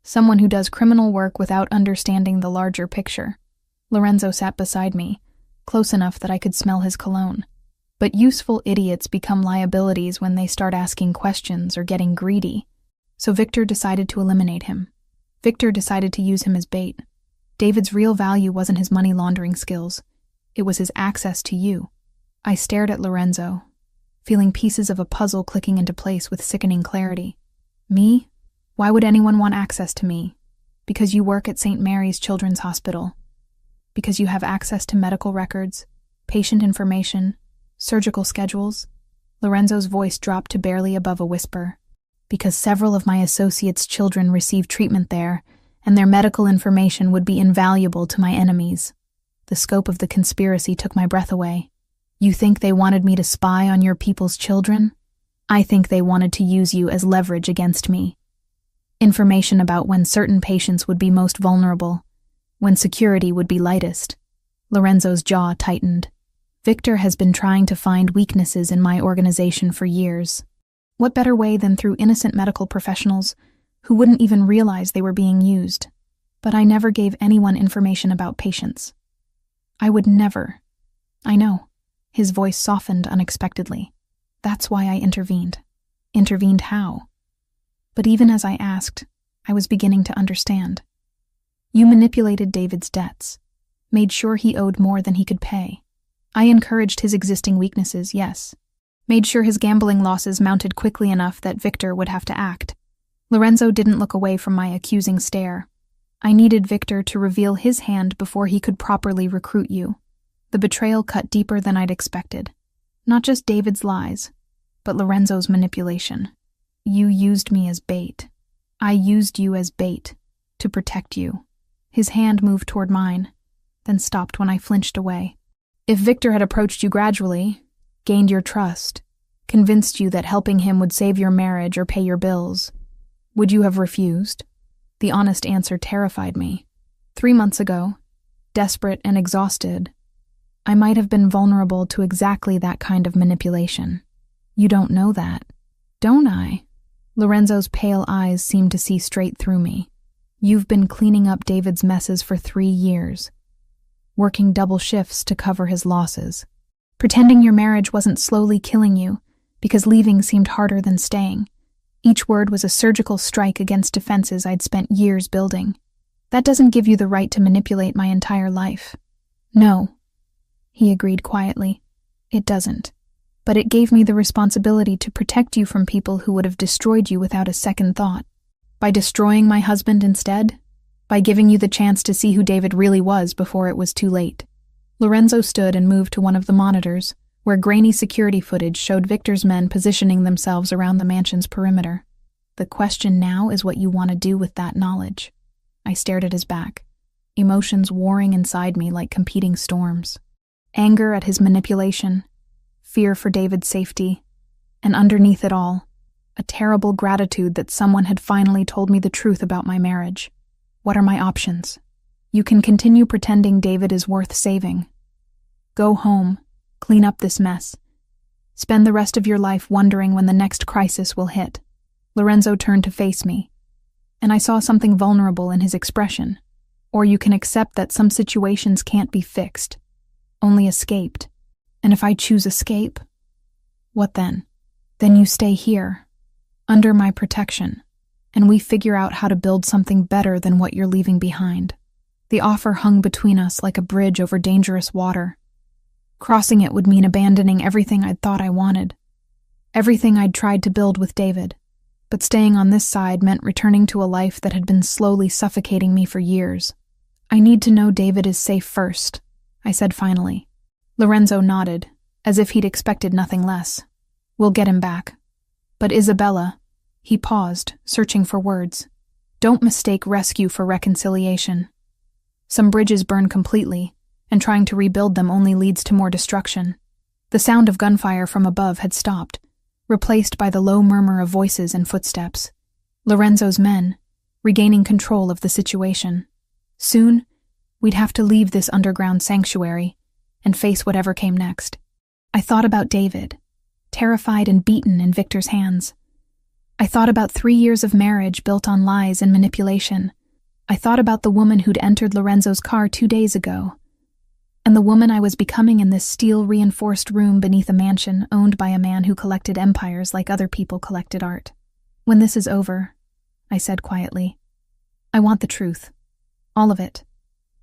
someone who does criminal work without understanding the larger picture. Lorenzo sat beside me, close enough that I could smell his cologne. But useful idiots become liabilities when they start asking questions or getting greedy. So Victor decided to eliminate him. Victor decided to use him as bait. David's real value wasn't his money laundering skills. It was his access to you. I stared at Lorenzo, feeling pieces of a puzzle clicking into place with sickening clarity. Me? Why would anyone want access to me? Because you work at St. Mary's Children's Hospital. Because you have access to medical records, patient information, surgical schedules. Lorenzo's voice dropped to barely above a whisper. Because several of my associates' children receive treatment there, and their medical information would be invaluable to my enemies. The scope of the conspiracy took my breath away. You think they wanted me to spy on your people's children? I think they wanted to use you as leverage against me. Information about when certain patients would be most vulnerable, when security would be lightest. Lorenzo's jaw tightened. Victor has been trying to find weaknesses in my organization for years. What better way than through innocent medical professionals who wouldn't even realize they were being used? But I never gave anyone information about patients. I would never. I know. His voice softened unexpectedly. That's why I intervened. Intervened how? But even as I asked, I was beginning to understand. You manipulated David's debts, made sure he owed more than he could pay. I encouraged his existing weaknesses, yes. Made sure his gambling losses mounted quickly enough that Victor would have to act. Lorenzo didn't look away from my accusing stare. I needed Victor to reveal his hand before he could properly recruit you. The betrayal cut deeper than I'd expected. Not just David's lies, but Lorenzo's manipulation. You used me as bait. I used you as bait to protect you. His hand moved toward mine, then stopped when I flinched away. If Victor had approached you gradually, gained your trust, convinced you that helping him would save your marriage or pay your bills, would you have refused? The honest answer terrified me. 3 months ago, desperate and exhausted, I might have been vulnerable to exactly that kind of manipulation. You don't know that, don't I? Lorenzo's pale eyes seemed to see straight through me. You've been cleaning up David's messes for 3 years, working double shifts to cover his losses, pretending your marriage wasn't slowly killing you because leaving seemed harder than staying. Each word was a surgical strike against defenses I'd spent years building. That doesn't give you the right to manipulate my entire life. No, he agreed quietly. It doesn't. But it gave me the responsibility to protect you from people who would have destroyed you without a second thought. By destroying my husband instead? By giving you the chance to see who David really was before it was too late. Lorenzo stood and moved to one of the monitors, where grainy security footage showed Victor's men positioning themselves around the mansion's perimeter. The question now is what you want to do with that knowledge. I stared at his back, emotions warring inside me like competing storms. Anger at his manipulation, fear for David's safety, and underneath it all, a terrible gratitude that someone had finally told me the truth about my marriage. What are my options? You can continue pretending David is worth saving. Go home, clean up this mess. Spend the rest of your life wondering when the next crisis will hit. Lorenzo turned to face me, and I saw something vulnerable in his expression. Or you can accept that some situations can't be fixed, only escaped. And if I choose escape, what then? Then you stay here, under my protection, and we figure out how to build something better than what you're leaving behind. The offer hung between us like a bridge over dangerous water. Crossing it would mean abandoning everything I'd thought I wanted, everything I'd tried to build with David. But staying on this side meant returning to a life that had been slowly suffocating me for years. I need to know David is safe first, I said finally. Lorenzo nodded, as if he'd expected nothing less. We'll get him back. But Isabella, he paused, searching for words. Don't mistake rescue for reconciliation. Some bridges burn completely, and trying to rebuild them only leads to more destruction. The sound of gunfire from above had stopped, replaced by the low murmur of voices and footsteps. Lorenzo's men, regaining control of the situation. Soon, we'd have to leave this underground sanctuary and face whatever came next. I thought about David, terrified and beaten in Victor's hands. I thought about 3 years of marriage built on lies and manipulation. I thought about the woman who'd entered Lorenzo's car 2 days ago, and the woman I was becoming in this steel-reinforced room beneath a mansion owned by a man who collected empires like other people collected art. When this is over, I said quietly, I want the truth. All of it.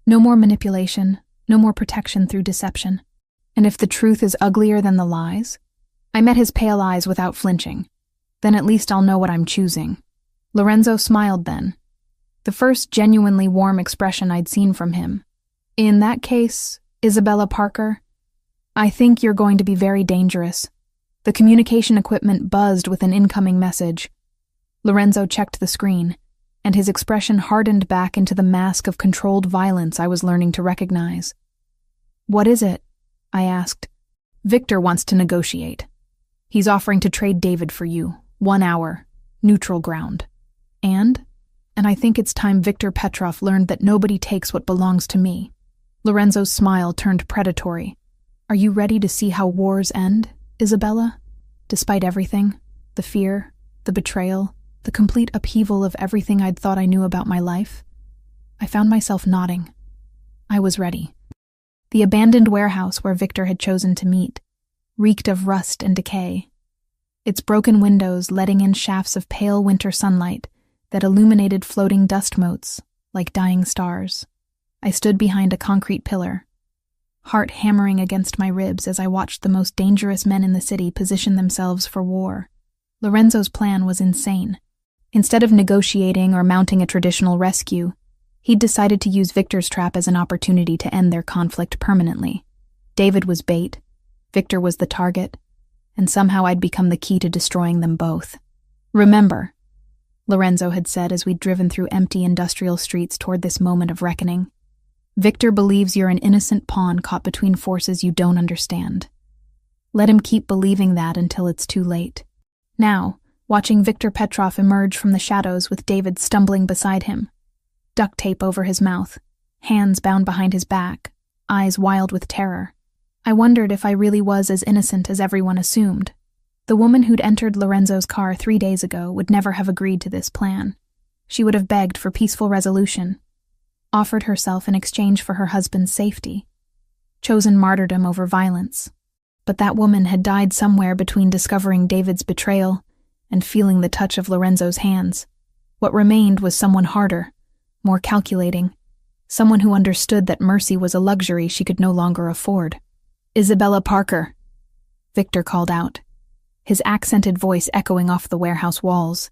No more manipulation, no more protection through deception. And if the truth is uglier than the lies? I met his pale eyes without flinching. Then at least I'll know what I'm choosing. Lorenzo smiled then. the first genuinely warm expression I'd seen from him. "In that case, Isabella Parker, I think you're going to be very dangerous." The communication equipment buzzed with an incoming message. Lorenzo checked the screen, and his expression hardened back into the mask of controlled violence I was learning to recognize. "What is it?" I asked. "Victor wants to negotiate. He's offering to trade David for you, 1 hour, neutral ground. And I think it's time Victor Petrov learned that nobody takes what belongs to me." Lorenzo's smile turned predatory. "Are you ready to see how wars end, Isabella? Despite everything, the fear, the betrayal, the complete upheaval of everything I'd thought I knew about my life?" I found myself nodding. I was ready. The abandoned warehouse where Victor had chosen to meet reeked of rust and decay, its broken windows letting in shafts of pale winter sunlight that illuminated floating dust motes like dying stars. I stood behind a concrete pillar, heart hammering against my ribs as I watched the most dangerous men in the city position themselves for war. Lorenzo's plan was insane. Instead of negotiating or mounting a traditional rescue, he'd decided to use Victor's trap as an opportunity to end their conflict permanently. David was bait, Victor was the target, and somehow I'd become the key to destroying them both. "Remember," Lorenzo had said as we'd driven through empty industrial streets toward this moment of reckoning, "Victor believes you're an innocent pawn caught between forces you don't understand. Let him keep believing that until it's too late." Now, watching Victor Petrov emerge from the shadows with David stumbling beside him, duct tape over his mouth, hands bound behind his back, eyes wild with terror, I wondered if I really was as innocent as everyone assumed. The woman who'd entered Lorenzo's car 3 days ago would never have agreed to this plan. She would have begged for peaceful resolution, offered herself in exchange for her husband's safety, chosen martyrdom over violence. But that woman had died somewhere between discovering David's betrayal and feeling the touch of Lorenzo's hands. What remained was someone harder, more calculating, someone who understood that mercy was a luxury she could no longer afford. "Isabella Parker," Victor called out, his accented voice echoing off the warehouse walls.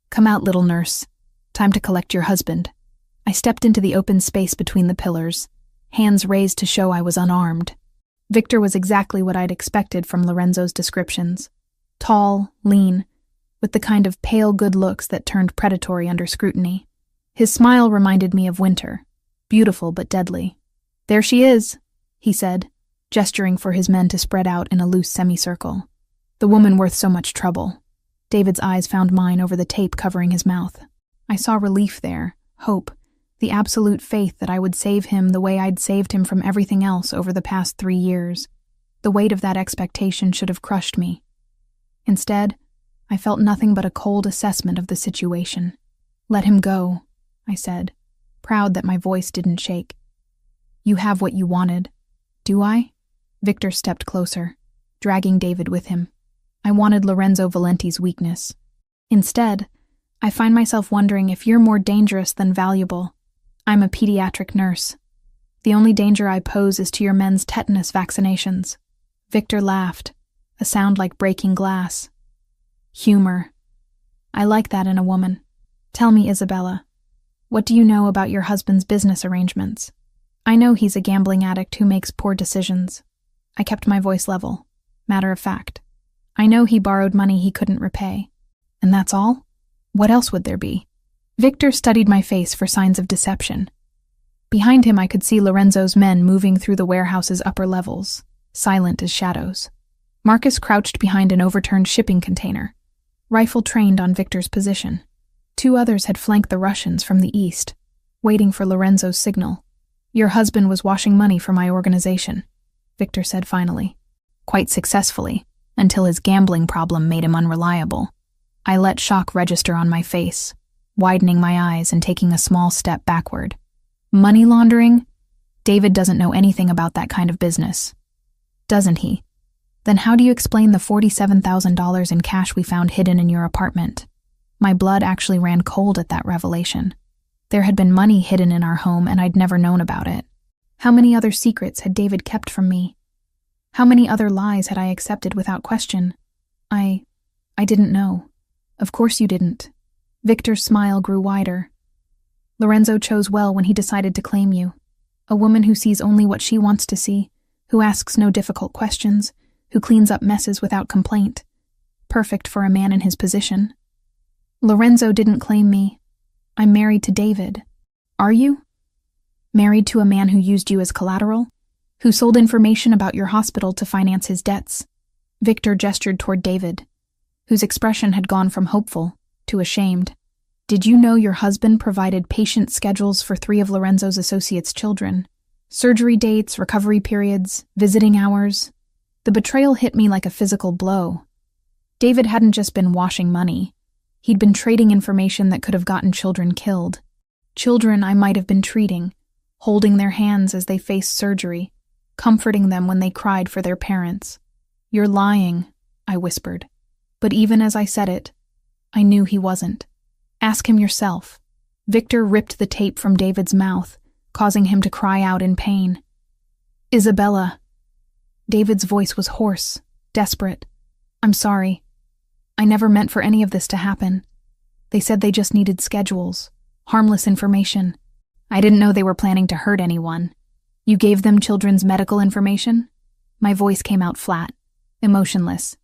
"Come out, little nurse. Time to collect your husband." I stepped into the open space between the pillars, hands raised to show I was unarmed. Victor was exactly what I'd expected from Lorenzo's descriptions. Tall, lean, with the kind of pale good looks that turned predatory under scrutiny. His smile reminded me of winter, beautiful but deadly. "There she is," he said, gesturing for his men to spread out in a loose semicircle. "The woman worth so much trouble." David's eyes found mine over the tape covering his mouth. I saw relief there, hope, the absolute faith that I would save him the way I'd saved him from everything else over the past 3 years. The weight of that expectation should have crushed me. Instead, I felt nothing but a cold assessment of the situation. "Let him go," I said, proud that my voice didn't shake. "You have what you wanted." "Do I?" Victor stepped closer, dragging David with him. I wanted Lorenzo Valenti's weakness. Instead, I find myself wondering if you're more dangerous than valuable. I'm a pediatric nurse. The only danger I pose is to your men's tetanus vaccinations. Victor laughed, a sound like breaking glass. Humor. I like that in a woman. "Tell me, Isabella, what do you know about your husband's business arrangements?" "I know he's a gambling addict who makes poor decisions." I kept my voice level, matter of fact. "I know he borrowed money he couldn't repay." "And that's all? What else would there be?" Victor studied my face for signs of deception. Behind him I could see Lorenzo's men moving through the warehouse's upper levels, silent as shadows. Marcus crouched behind an overturned shipping container, rifle trained on Victor's position. 2 others had flanked the Russians from the east, waiting for Lorenzo's signal. "Your husband was washing money for my organization," Victor said finally. "Quite successfully, until his gambling problem made him unreliable." I let shock register on my face, widening my eyes and taking a small step backward. "Money laundering? David doesn't know anything about that kind of business." "Doesn't he? Then how do you explain the $47,000 in cash we found hidden in your apartment?" My blood actually ran cold at that revelation. There had been money hidden in our home and I'd never known about it. How many other secrets had David kept from me? How many other lies had I accepted without question? I didn't know. "Of course you didn't." Victor's smile grew wider. Lorenzo chose well when he decided to claim you. A woman who sees only what she wants to see, who asks no difficult questions, who cleans up messes without complaint. Perfect for a man in his position. Lorenzo didn't claim me. I'm married to David. Are you? Married to a man who used you as collateral? Who sold information about your hospital to finance his debts? Victor gestured toward David, whose expression had gone from hopeful to ashamed. Did you know your husband provided patient schedules for 3 of Lorenzo's associates' children? Surgery dates, recovery periods, visiting hours. The betrayal hit me like a physical blow. David hadn't just been washing money. He'd been trading information that could have gotten children killed. Children I might have been treating, holding their hands as they faced surgery, comforting them when they cried for their parents. You're lying, I whispered. But even as I said it, I knew he wasn't. Ask him yourself. Victor ripped the tape from David's mouth, causing him to cry out in pain. Isabella. David's voice was hoarse, desperate. I'm sorry. I never meant for any of this to happen. They said they just needed schedules, harmless information. I didn't know they were planning to hurt anyone. You gave them children's medical information? My voice came out flat, emotionless.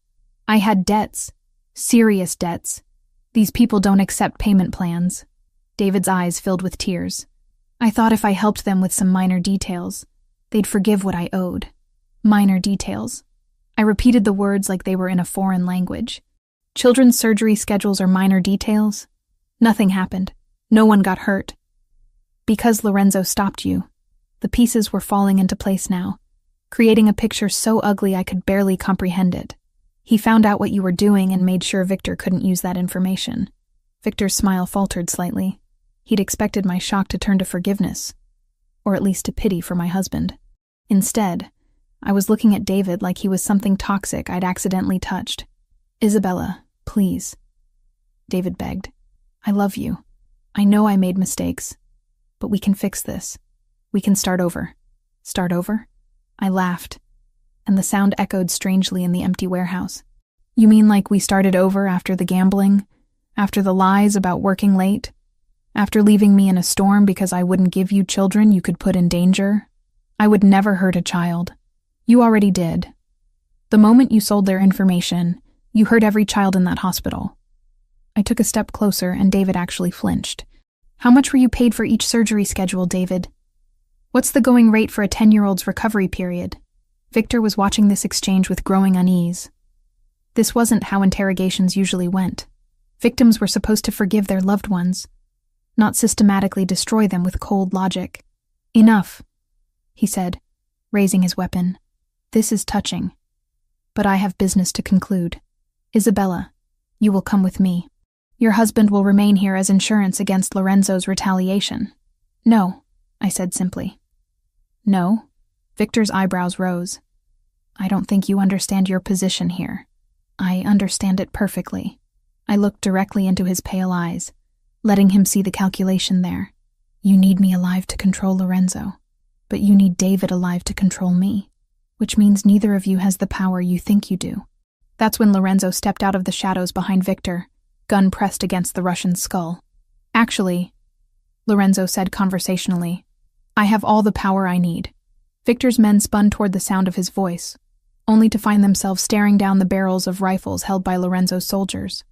I had debts, serious debts. These people don't accept payment plans. David's eyes filled with tears. I thought if I helped them with some minor details, they'd forgive what I owed. Minor details. I repeated the words like they were in a foreign language. Children's surgery schedules are minor details. Nothing happened. No one got hurt. Because Lorenzo stopped you, the pieces were falling into place now, creating a picture so ugly I could barely comprehend it. He found out what you were doing and made sure Victor couldn't use that information. Victor's smile faltered slightly. He'd expected my shock to turn to forgiveness, or at least to pity for my husband. Instead, I was looking at David like he was something toxic I'd accidentally touched. Isabella, please. David begged. I love you. I know I made mistakes, but we can fix this. We can start over. Start over? I laughed, and the sound echoed strangely in the empty warehouse. You mean like we started over after the gambling? After the lies about working late? After leaving me in a storm because I wouldn't give you children you could put in danger? I would never hurt a child. You already did. The moment you sold their information, you hurt every child in that hospital. I took a step closer and David actually flinched. How much were you paid for each surgery schedule, David? What's the going rate for a 10-year-old's recovery period? Victor was watching this exchange with growing unease. This wasn't how interrogations usually went. Victims were supposed to forgive their loved ones, not systematically destroy them with cold logic. Enough, he said, raising his weapon. This is touching. But I have business to conclude. Isabella, you will come with me. Your husband will remain here as insurance against Lorenzo's retaliation. No, I said simply. No? Victor's eyebrows rose. I don't think you understand your position here. I understand it perfectly. I looked directly into his pale eyes, letting him see the calculation there. You need me alive to control Lorenzo, but you need David alive to control me, which means neither of you has the power you think you do. That's when Lorenzo stepped out of the shadows behind Victor, gun pressed against the Russian's skull. Actually, Lorenzo said conversationally, I have all the power I need. Victor's men spun toward the sound of his voice, only to find themselves staring down the barrels of rifles held by Lorenzo's soldiers.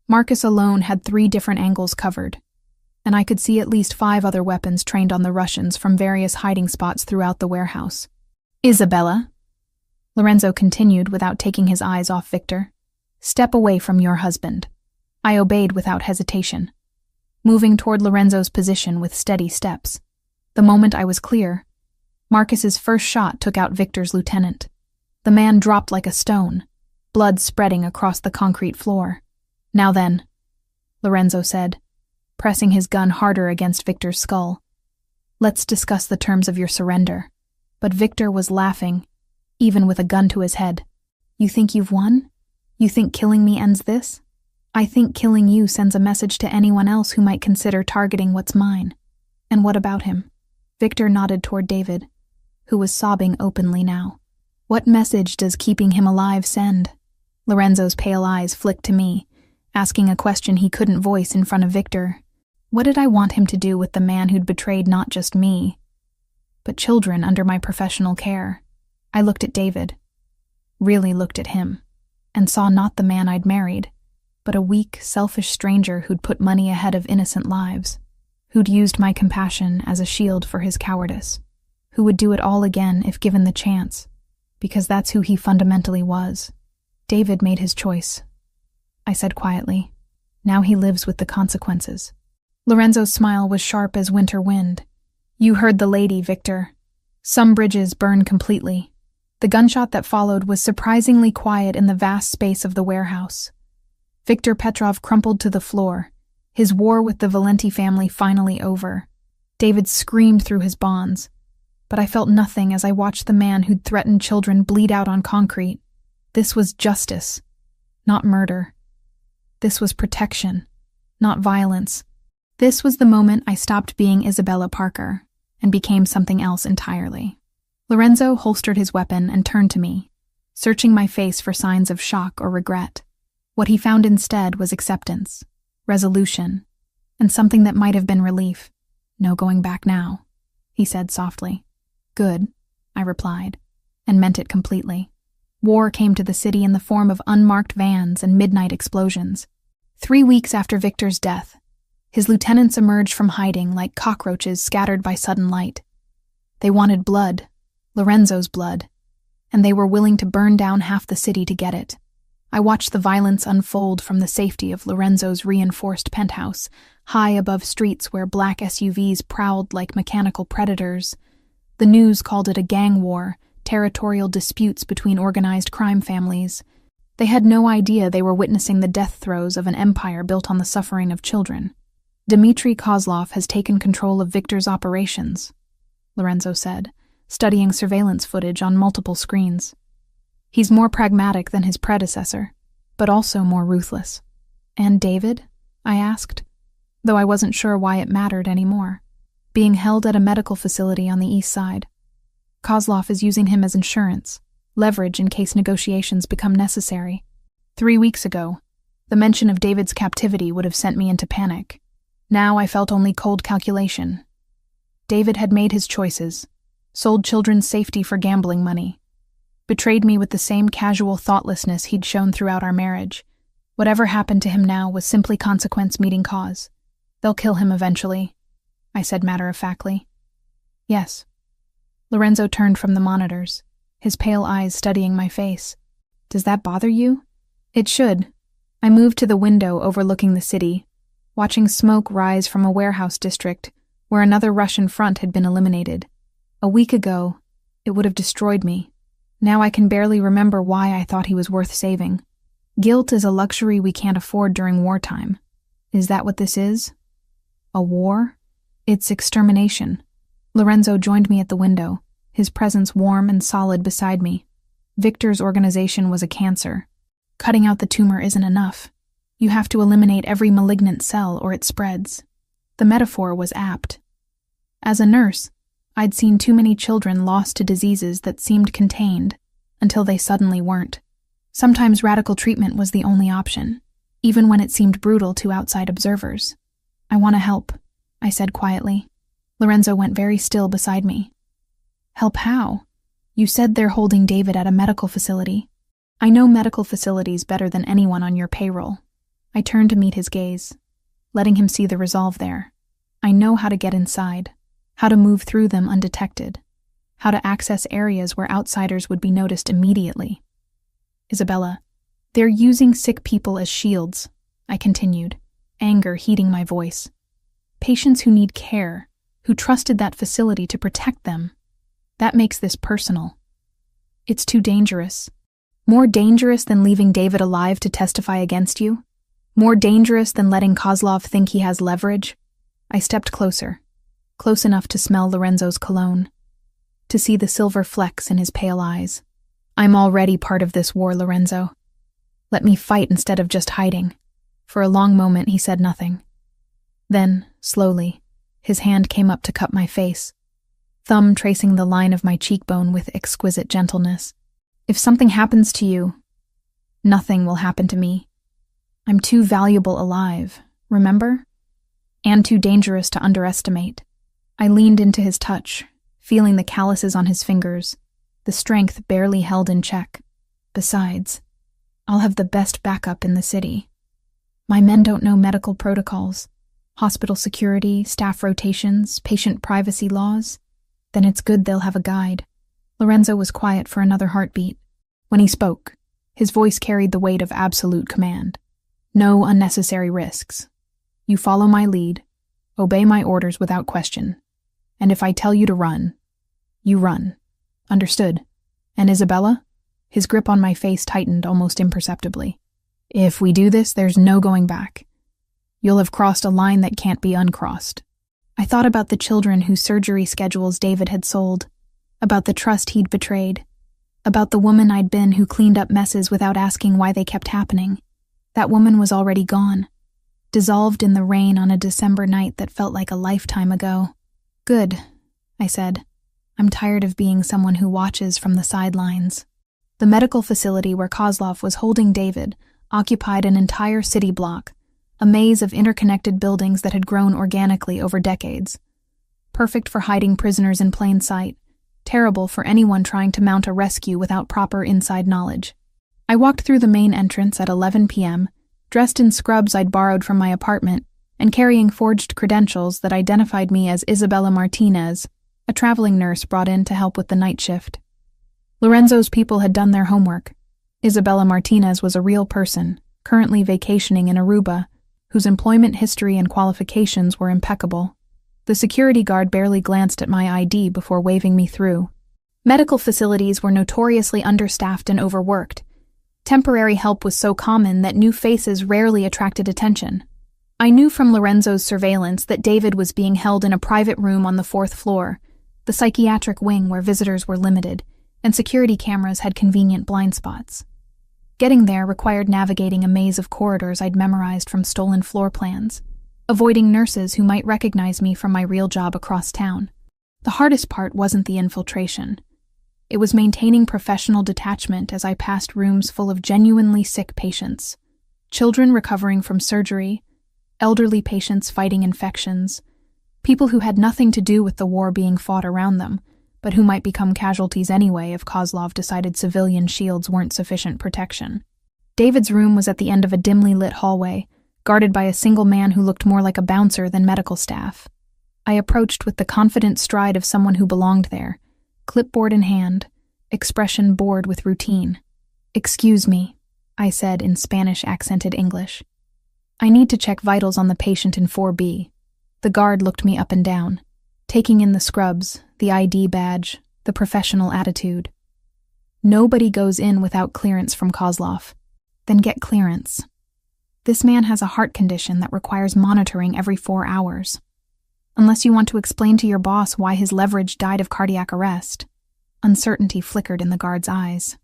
Marcus alone had 3 different angles covered, and I could see at least 5 other weapons trained on the Russians from various hiding spots throughout the warehouse. Isabella, Lorenzo continued without taking his eyes off Victor, step away from your husband. I obeyed without hesitation, moving toward Lorenzo's position with steady steps. The moment I was clear, Marcus's first shot took out Victor's lieutenant. The man dropped like a stone, blood spreading across the concrete floor. Now then, Lorenzo said, pressing his gun harder against Victor's skull. Let's discuss the terms of your surrender. But Victor was laughing, even with a gun to his head. You think you've won? You think killing me ends this? I think killing you sends a message to anyone else who might consider targeting what's mine. And what about him? Victor nodded toward David, who was sobbing openly now. What message does keeping him alive send? Lorenzo's pale eyes flicked to me, asking a question he couldn't voice in front of Victor. What did I want him to do with the man who'd betrayed not just me, but children under my professional care? I looked at David, really looked at him, and saw not the man I'd married, but a weak, selfish stranger who'd put money ahead of innocent lives, who'd used my compassion as a shield for his cowardice, who would do it all again if given the chance, because that's who he fundamentally was. David made his choice, I said quietly. Now he lives with the consequences. Lorenzo's smile was sharp as winter wind. You heard the lady, Victor. Some bridges burn completely. The gunshot that followed was surprisingly quiet in the vast space of the warehouse. Victor Petrov crumpled to the floor, his war with the Valenti family finally over. David screamed through his bonds, but I felt nothing as I watched the man who'd threatened children bleed out on concrete. This was justice, not murder. This was protection, not violence. This was the moment I stopped being Isabella Parker and became something else entirely. Lorenzo holstered his weapon and turned to me, searching my face for signs of shock or regret. What he found instead was acceptance, resolution, and something that might have been relief. No going back now, he said softly. Good, I replied, and meant it completely. War came to the city in the form of unmarked vans and midnight explosions. 3 weeks after Victor's death, his lieutenants emerged from hiding like cockroaches scattered by sudden light. They wanted blood, Lorenzo's blood, and they were willing to burn down half the city to get it. I watched the violence unfold from the safety of Lorenzo's reinforced penthouse, high above streets where black SUVs prowled like mechanical predators. The news called it a gang war, territorial disputes between organized crime families. They had no idea they were witnessing the death throes of an empire built on the suffering of children. Dmitry Kozlov has taken control of Victor's operations, Lorenzo said, studying surveillance footage on multiple screens. He's more pragmatic than his predecessor, but also more ruthless. And David? I asked, though I wasn't sure why it mattered anymore. Being held at a medical facility on the east side. Kozlov is using him as insurance, leverage in case negotiations become necessary. 3 weeks ago, the mention of David's captivity would have sent me into panic. Now I felt only cold calculation. David had made his choices, sold children's safety for gambling money, betrayed me with the same casual thoughtlessness he'd shown throughout our marriage. Whatever happened to him now was simply consequence meeting cause. They'll kill him eventually, I said matter-of-factly. Yes. Lorenzo turned from the monitors, his pale eyes studying my face. Does that bother you? It should. I moved to the window overlooking the city, watching smoke rise from a warehouse district where another Russian front had been eliminated. A week ago, it would have destroyed me. Now I can barely remember why I thought he was worth saving. Guilt is a luxury we can't afford during wartime. Is that what this is? A war? It's extermination. Lorenzo joined me at the window, his presence warm and solid beside me. Victor's organization was a cancer. Cutting out the tumor isn't enough. You have to eliminate every malignant cell or it spreads. The metaphor was apt. As a nurse, I'd seen too many children lost to diseases that seemed contained until they suddenly weren't. Sometimes radical treatment was the only option, even when it seemed brutal to outside observers. I want to help, I said quietly. Lorenzo went very still beside me. Help how? You said they're holding David at a medical facility. I know medical facilities better than anyone on your payroll. I turned to meet his gaze, letting him see the resolve there. I know how to get inside, how to move through them undetected, how to access areas where outsiders would be noticed immediately. Isabella, they're using sick people as shields, I continued, anger heating my voice. Patients who need care, who trusted that facility to protect them. That makes this personal. It's too dangerous. More dangerous than leaving David alive to testify against you? More dangerous than letting Kozlov think he has leverage? I stepped closer, close enough to smell Lorenzo's cologne, to see the silver flecks in his pale eyes. I'm already part of this war, Lorenzo. Let me fight instead of just hiding. For a long moment he said nothing. Then, slowly, his hand came up to cup my face, thumb tracing the line of my cheekbone with exquisite gentleness. If something happens to you, nothing will happen to me. I'm too valuable alive, remember? and too dangerous to underestimate. I leaned into his touch, feeling the calluses on his fingers, the strength barely held in check. Besides, I'll have the best backup in the city. My men don't know medical protocols, hospital security, staff rotations, patient privacy laws. Then it's good they'll have a guide. Lorenzo was quiet for another heartbeat. When he spoke, his voice carried the weight of absolute command. No unnecessary risks. You follow my lead, obey my orders without question. And if I tell you to run, you run. Understood? And Isabella? His grip on my face tightened almost imperceptibly. If we do this, there's no going back. You'll have crossed a line that can't be uncrossed. I thought about the children whose surgery schedules David had sold, about the trust he'd betrayed, about the woman I'd been who cleaned up messes without asking why they kept happening. That woman was already gone, dissolved in the rain on a December night that felt like a lifetime ago. Good, I said. I'm tired of being someone who watches from the sidelines. The medical facility where Kozlov was holding David occupied an entire city block, a maze of interconnected buildings that had grown organically over decades. Perfect for hiding prisoners in plain sight, terrible for anyone trying to mount a rescue without proper inside knowledge. I walked through the main entrance at 11 p.m., dressed in scrubs I'd borrowed from my apartment, and carrying forged credentials that identified me as Isabella Martinez, a traveling nurse brought in to help with the night shift. Lorenzo's people had done their homework. Isabella Martinez was a real person, currently vacationing in Aruba, whose employment history and qualifications were impeccable. The security guard barely glanced at my ID before waving me through. Medical facilities were notoriously understaffed and overworked. Temporary help was so common that new faces rarely attracted attention. I knew from Lorenzo's surveillance that David was being held in a private room on the 4th floor, the psychiatric wing where visitors were limited, and security cameras had convenient blind spots. Getting there required navigating a maze of corridors I'd memorized from stolen floor plans, avoiding nurses who might recognize me from my real job across town. The hardest part wasn't the infiltration. It was maintaining professional detachment as I passed rooms full of genuinely sick patients, children recovering from surgery, elderly patients fighting infections, people who had nothing to do with the war being fought around them, but who might become casualties anyway if Kozlov decided civilian shields weren't sufficient protection. David's room was at the end of a dimly lit hallway, guarded by a single man who looked more like a bouncer than medical staff. I approached with the confident stride of someone who belonged there, clipboard in hand, expression bored with routine. "Excuse me," I said in Spanish-accented English. "I need to check vitals on the patient in 4B. The guard looked me up and down, taking in the scrubs, the ID badge, the professional attitude. Nobody goes in without clearance from Kozlov. Then get clearance. This man has a heart condition that requires monitoring every 4 hours. Unless you want to explain to your boss why his leverage died of cardiac arrest." Uncertainty flickered in the guard's eyes.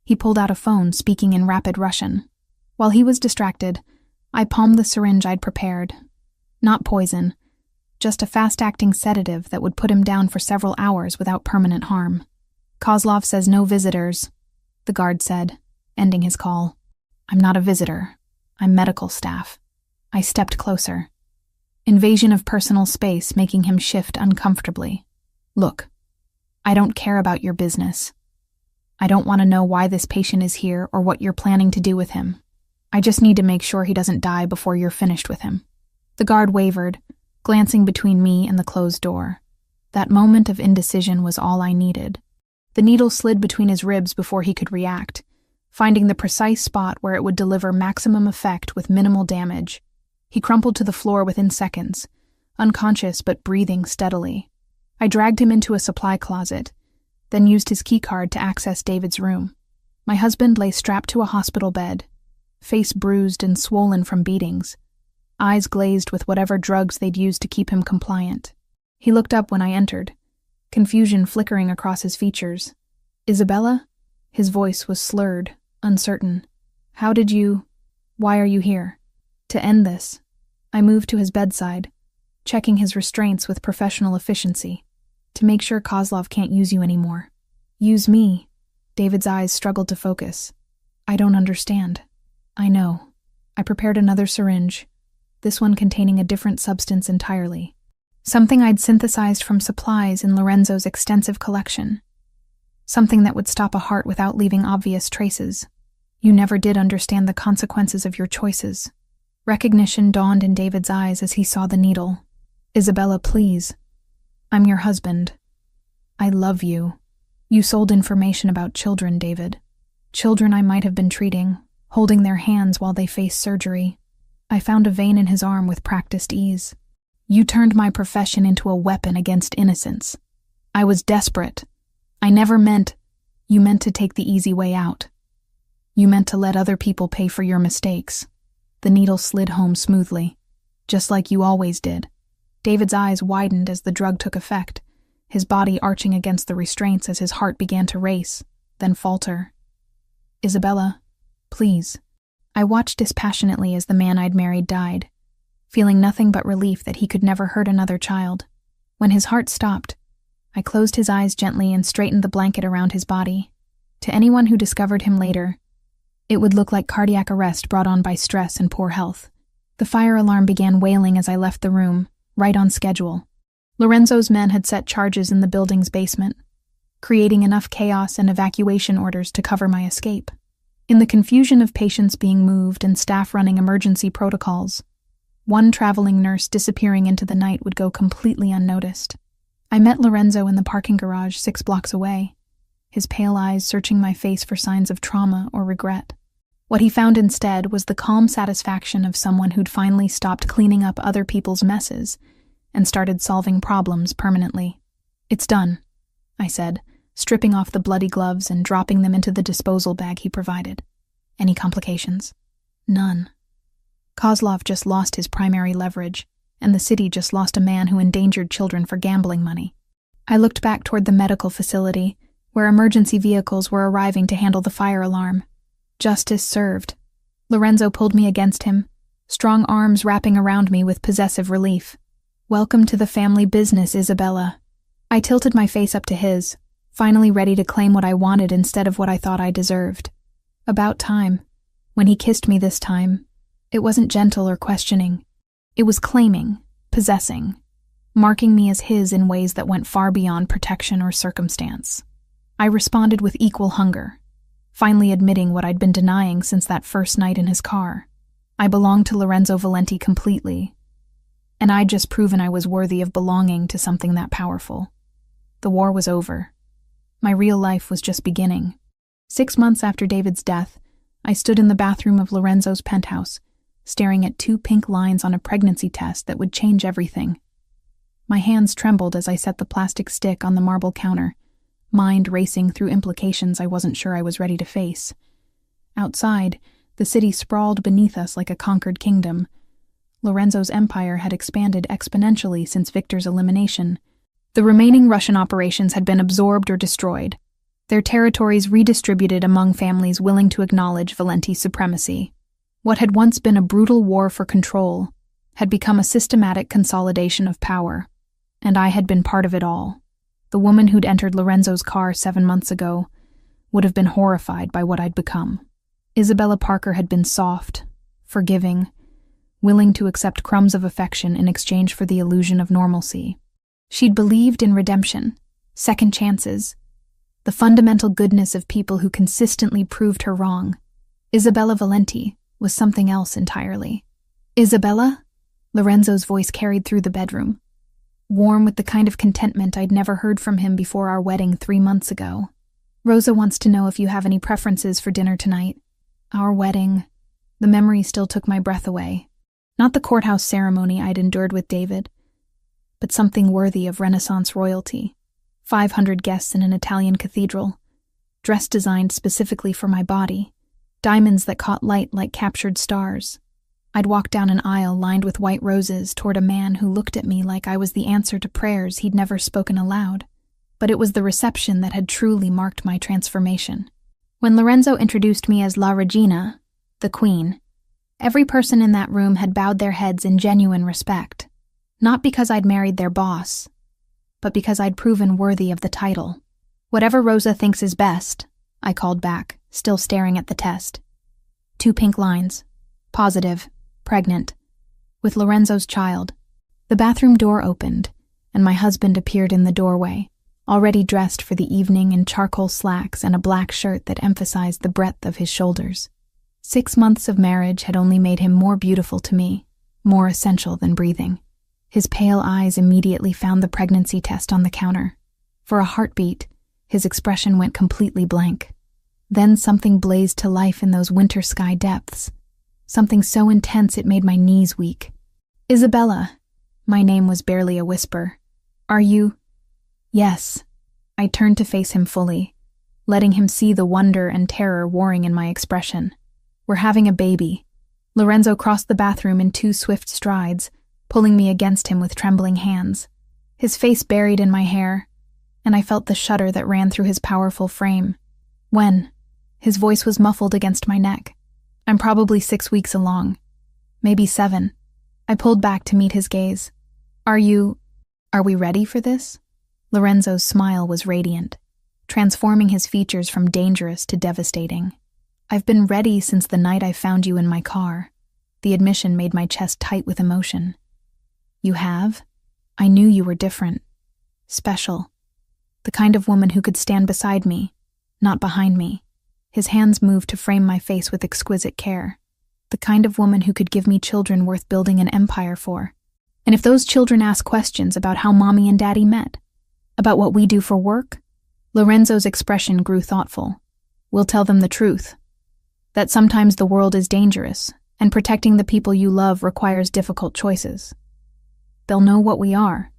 He pulled out a phone, speaking in rapid Russian. While he was distracted, I palmed the syringe I'd prepared. Not poison, just a fast-acting sedative that would put him down for several hours without permanent harm. "Kozlov says no visitors," the guard said, ending his call. "I'm not a visitor. I'm medical staff." I stepped closer. Invasion of personal space making him shift uncomfortably. "Look, I don't care about your business. I don't want to know why this patient is here or what you're planning to do with him. I just need to make sure he doesn't die before you're finished with him." The guard wavered, glancing between me and the closed door. That moment of indecision was all I needed. The needle slid between his ribs before he could react, finding the precise spot where it would deliver maximum effect with minimal damage. He crumpled to the floor within seconds, unconscious but breathing steadily. I dragged him into a supply closet, then used his keycard to access David's room. My husband lay strapped to a hospital bed, face bruised and swollen from beatings, eyes glazed with whatever drugs they'd used to keep him compliant. He looked up when I entered, confusion flickering across his features. "Isabella?" His voice was slurred, uncertain. "Why are you here?" "To end this." I moved to his bedside, checking his restraints with professional efficiency. "To make sure Kozlov can't use you anymore." "Use me?" David's eyes struggled to focus. "I don't understand." "I know." I prepared another syringe. this one containing a different substance entirely. Something I'd synthesized from supplies in Lorenzo's extensive collection. Something that would stop a heart without leaving obvious traces. You never did understand the consequences of your choices. Recognition dawned in David's eyes as he saw the needle. Isabella, please. I'm your husband. I love you. You sold information about children, David. Children I might have been treating, holding their hands while they faced surgery. I found a vein in his arm with practiced ease. You turned my profession into a weapon against innocence. I was desperate. I never meant... You meant to take the easy way out. You meant to let other people pay for your mistakes. The needle slid home smoothly, just like you always did. David's eyes widened as the drug took effect, his body arching against the restraints as his heart began to race, then falter. Isabella, please. I watched dispassionately as the man I'd married died, feeling nothing but relief that he could never hurt another child. When his heart stopped, I closed his eyes gently and straightened the blanket around his body. To anyone who discovered him later, it would look like cardiac arrest brought on by stress and poor health. The fire alarm began wailing as I left the room, right on schedule. Lorenzo's men had set charges in the building's basement, creating enough chaos and evacuation orders to cover my escape. In the confusion of patients being moved and staff running emergency protocols, one traveling nurse disappearing into the night would go completely unnoticed. I met Lorenzo in the parking garage 6 blocks away, his pale eyes searching my face for signs of trauma or regret. What he found instead was the calm satisfaction of someone who'd finally stopped cleaning up other people's messes and started solving problems permanently. It's done, I said, stripping off the bloody gloves and dropping them into the disposal bag he provided. Any complications? None. Kozlov just lost his primary leverage, and the city just lost a man who endangered children for gambling money. I looked back toward the medical facility, where emergency vehicles were arriving to handle the fire alarm. Justice served. Lorenzo pulled me against him, strong arms wrapping around me with possessive relief. Welcome to the family business, Isabella. I tilted my face up to his, finally ready to claim what I wanted instead of what I thought I deserved. About time. When he kissed me this time, it wasn't gentle or questioning. It was claiming, possessing, marking me as his in ways that went far beyond protection or circumstance. I responded with equal hunger, finally admitting what I'd been denying since that first night in his car. I belonged to Lorenzo Valenti completely, and I'd just proven I was worthy of belonging to something that powerful. The war was over. My real life was just beginning. 6 months after David's death, I stood in the bathroom of Lorenzo's penthouse, staring at 2 pink lines on a pregnancy test that would change everything. My hands trembled as I set the plastic stick on the marble counter, mind racing through implications I wasn't sure I was ready to face. Outside, the city sprawled beneath us like a conquered kingdom. Lorenzo's empire had expanded exponentially since Victor's elimination. The remaining Russian operations had been absorbed or destroyed, their territories redistributed among families willing to acknowledge Valenti's supremacy. What had once been a brutal war for control had become a systematic consolidation of power, and I had been part of it all. The woman who'd entered Lorenzo's car 7 months ago would have been horrified by what I'd become. Isabella Parker had been soft, forgiving, willing to accept crumbs of affection in exchange for the illusion of normalcy. She'd believed in redemption, second chances, the fundamental goodness of people who consistently proved her wrong. Isabella Valenti was something else entirely. Isabella? Lorenzo's voice carried through the bedroom, warm with the kind of contentment I'd never heard from him before our wedding 3 months ago. Rosa wants to know if you have any preferences for dinner tonight. Our wedding. The memory still took my breath away. Not the courthouse ceremony I'd endured with David, but something worthy of Renaissance royalty. 500 guests in an Italian cathedral, dress designed specifically for my body, diamonds that caught light like captured stars. I'd walk down an aisle lined with white roses toward a man who looked at me like I was the answer to prayers he'd never spoken aloud. But it was the reception that had truly marked my transformation. When Lorenzo introduced me as La Regina, the Queen, every person in that room had bowed their heads in genuine respect. Not because I'd married their boss, but because I'd proven worthy of the title. Whatever Rosa thinks is best, I called back, still staring at the test. 2 pink lines. Positive. Pregnant. with Lorenzo's child. The bathroom door opened, and my husband appeared in the doorway, already dressed for the evening in charcoal slacks and a black shirt that emphasized the breadth of his shoulders. 6 months of marriage had only made him more beautiful to me, more essential than breathing. His pale eyes immediately found the pregnancy test on the counter. For a heartbeat, his expression went completely blank. Then something blazed to life in those winter sky depths. Something so intense it made my knees weak. "Isabella." My name was barely a whisper. "Are you—" "Yes." I turned to face him fully, letting him see the wonder and terror warring in my expression. "We're having a baby." Lorenzo crossed the bathroom in 2 swift strides, pulling me against him with trembling hands. His face buried in my hair, and I felt the shudder that ran through his powerful frame. "When?" His voice was muffled against my neck. "I'm probably 6 weeks along. Maybe 7. I pulled back to meet his gaze. Are we ready for this?" Lorenzo's smile was radiant, transforming his features from dangerous to devastating. "I've been ready since the night I found you in my car." The admission made my chest tight with emotion. "You have? I knew you were different. Special. The kind of woman who could stand beside me, not behind me." His hands moved to frame my face with exquisite care. "The kind of woman who could give me children worth building an empire for. And if those children ask questions about how Mommy and Daddy met, about what we do for work," Lorenzo's expression grew thoughtful, "we'll tell them the truth. That sometimes the world is dangerous, and protecting the people you love requires difficult choices. They'll know what we are.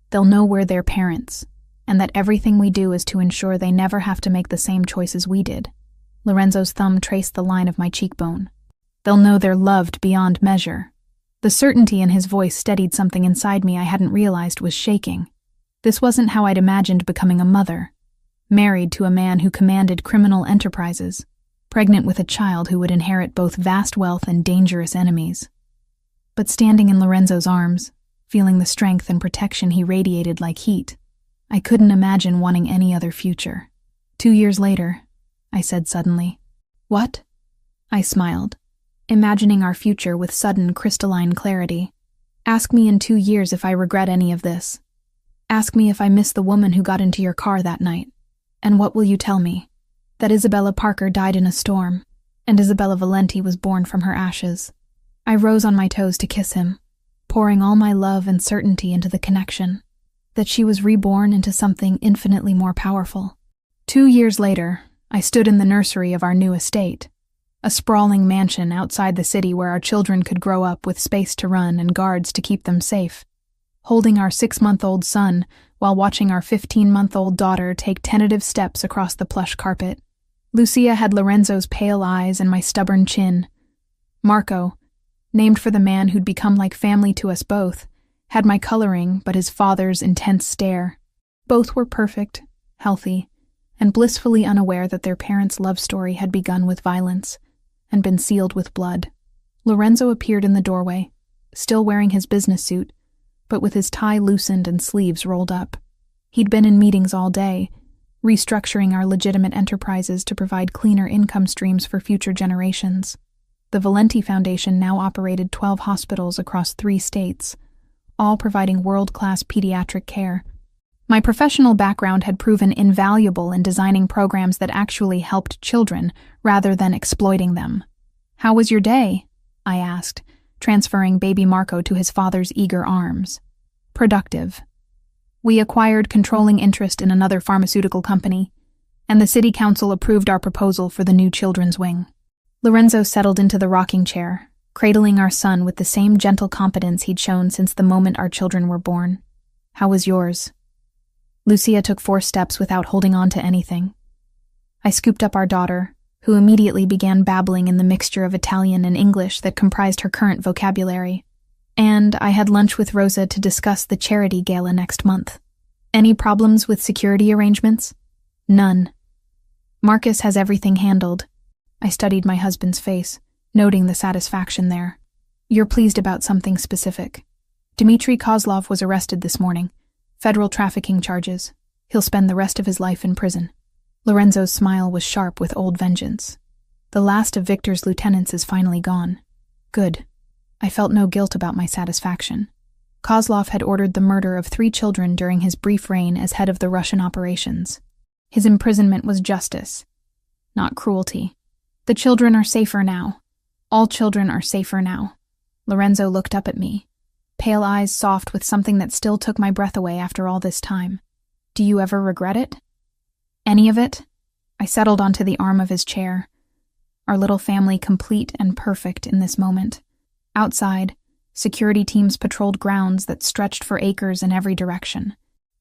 They'll know we're their parents, and that everything we do is to ensure they never have to make the same choices we did." Lorenzo's thumb traced the line of my cheekbone. "They'll know they're loved beyond measure." The certainty in his voice steadied something inside me I hadn't realized was shaking. This wasn't how I'd imagined becoming a mother. Married to a man who commanded criminal enterprises, pregnant with a child who would inherit both vast wealth and dangerous enemies. But standing in Lorenzo's arms, feeling the strength and protection he radiated like heat, I couldn't imagine wanting any other future. 2 years later, I said suddenly. "What?" I smiled, imagining our future with sudden crystalline clarity. "Ask me in 2 years if I regret any of this. Ask me if I miss the woman who got into your car that night. And what will you tell me? That Isabella Parker died in a storm, and Isabella Valenti was born from her ashes." I rose on my toes to kiss him, pouring all my love and certainty into the connection. That she was reborn into something infinitely more powerful. 2 years later, I stood in the nursery of our new estate, a sprawling mansion outside the city where our children could grow up with space to run and guards to keep them safe, holding our 6-month-old son while watching our 15-month-old daughter take tentative steps across the plush carpet. Lucia had Lorenzo's pale eyes and my stubborn chin. Marco, named for the man who'd become like family to us both, had my coloring but his father's intense stare. Both were perfect, healthy, and blissfully unaware that their parents' love story had begun with violence and been sealed with blood. Lorenzo appeared in the doorway, still wearing his business suit, but with his tie loosened and sleeves rolled up. He'd been in meetings all day, restructuring our legitimate enterprises to provide cleaner income streams for future generations. The Valenti Foundation now operated 12 hospitals across 3 states, all providing world-class pediatric care. My professional background had proven invaluable in designing programs that actually helped children rather than exploiting them. "How was your day?" I asked, transferring baby Marco to his father's eager arms. "Productive. We acquired controlling interest in another pharmaceutical company, and the city council approved our proposal for the new children's wing." Lorenzo settled into the rocking chair, cradling our son with the same gentle competence he'd shown since the moment our children were born. "How was yours?" Lucia took 4 steps without holding on to anything. I scooped up our daughter, who immediately began babbling in the mixture of Italian and English that comprised her current vocabulary. And I had lunch with Rosa to discuss the charity gala next month. "Any problems with security arrangements?" "None. Marcus has everything handled." I studied my husband's face, noting the satisfaction there. "You're pleased about something specific. Dmitry Kozlov was arrested this morning. Federal trafficking charges. He'll spend the rest of his life in prison." Lorenzo's smile was sharp with old vengeance. "The last of Victor's lieutenants is finally gone. Good. I felt no guilt about my satisfaction. Kozlov had ordered the murder of 3 children during his brief reign as head of the Russian operations. His imprisonment was justice, not cruelty. The children are safer now. All children are safer now. Lorenzo looked up at me, pale eyes soft with something that still took my breath away after all this time. Do you ever regret it? Any of it? I settled onto the arm of his chair, our little family complete and perfect in this moment. Outside, security teams patrolled grounds that stretched for acres in every direction.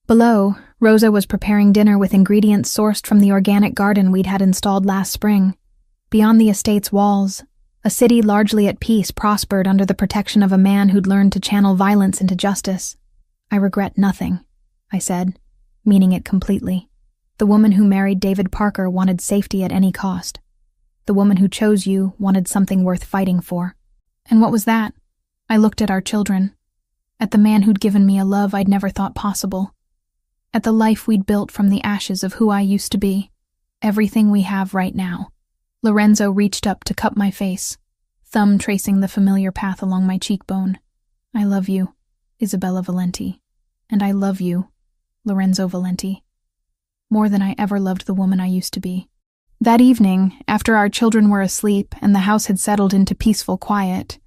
Below, Rosa was preparing dinner with ingredients sourced from the organic garden we'd had installed last spring. Beyond the estate's walls, a city largely at peace prospered under the protection of a man who'd learned to channel violence into justice. I regret nothing, I said, meaning it completely. The woman who married David Parker wanted safety at any cost. The woman who chose you wanted something worth fighting for. And what was that? I looked at our children, at the man who'd given me a love I'd never thought possible, at the life we'd built from the ashes of who I used to be, everything we have right now. Lorenzo reached up to cup my face, thumb tracing the familiar path along my cheekbone. I love you, Isabella Valenti. And I love you, Lorenzo Valenti, more than I ever loved the woman I used to be. That evening, after our children were asleep and the house had settled into peaceful quiet,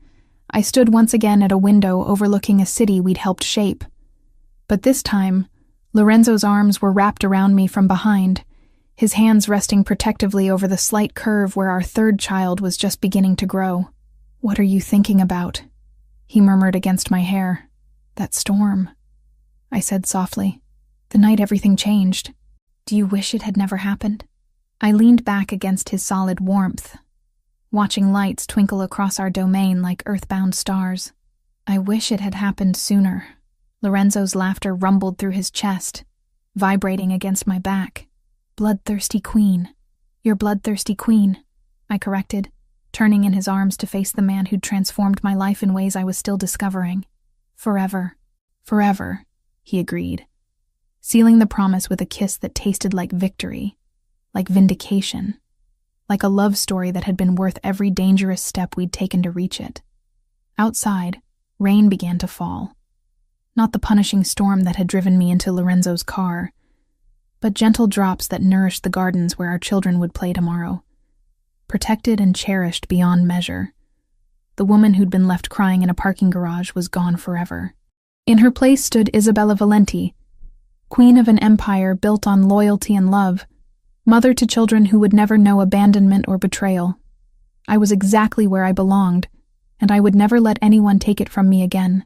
I stood once again at a window overlooking a city we'd helped shape. But this time, Lorenzo's arms were wrapped around me from behind, his hands resting protectively over the slight curve where our 3rd child was just beginning to grow. What are you thinking about? He murmured against my hair. That storm, I said softly. The night everything changed. Do you wish it had never happened? I leaned back against his solid warmth, watching lights twinkle across our domain like earthbound stars. I wish it had happened sooner. Lorenzo's laughter rumbled through his chest, vibrating against my back. Bloodthirsty queen. Your bloodthirsty queen, I corrected, turning in his arms to face the man who'd transformed my life in ways I was still discovering. Forever. Forever, he agreed, sealing the promise with a kiss that tasted like victory, like vindication, like a love story that had been worth every dangerous step we'd taken to reach it. Outside, rain began to fall. Not the punishing storm that had driven me into Lorenzo's car, but gentle drops that nourished the gardens where our children would play tomorrow. Protected and cherished beyond measure, the woman who'd been left crying in a parking garage was gone forever. In her place stood Isabella Valenti, queen of an empire built on loyalty and love, mother to children who would never know abandonment or betrayal. I was exactly where I belonged, and I would never let anyone take it from me again.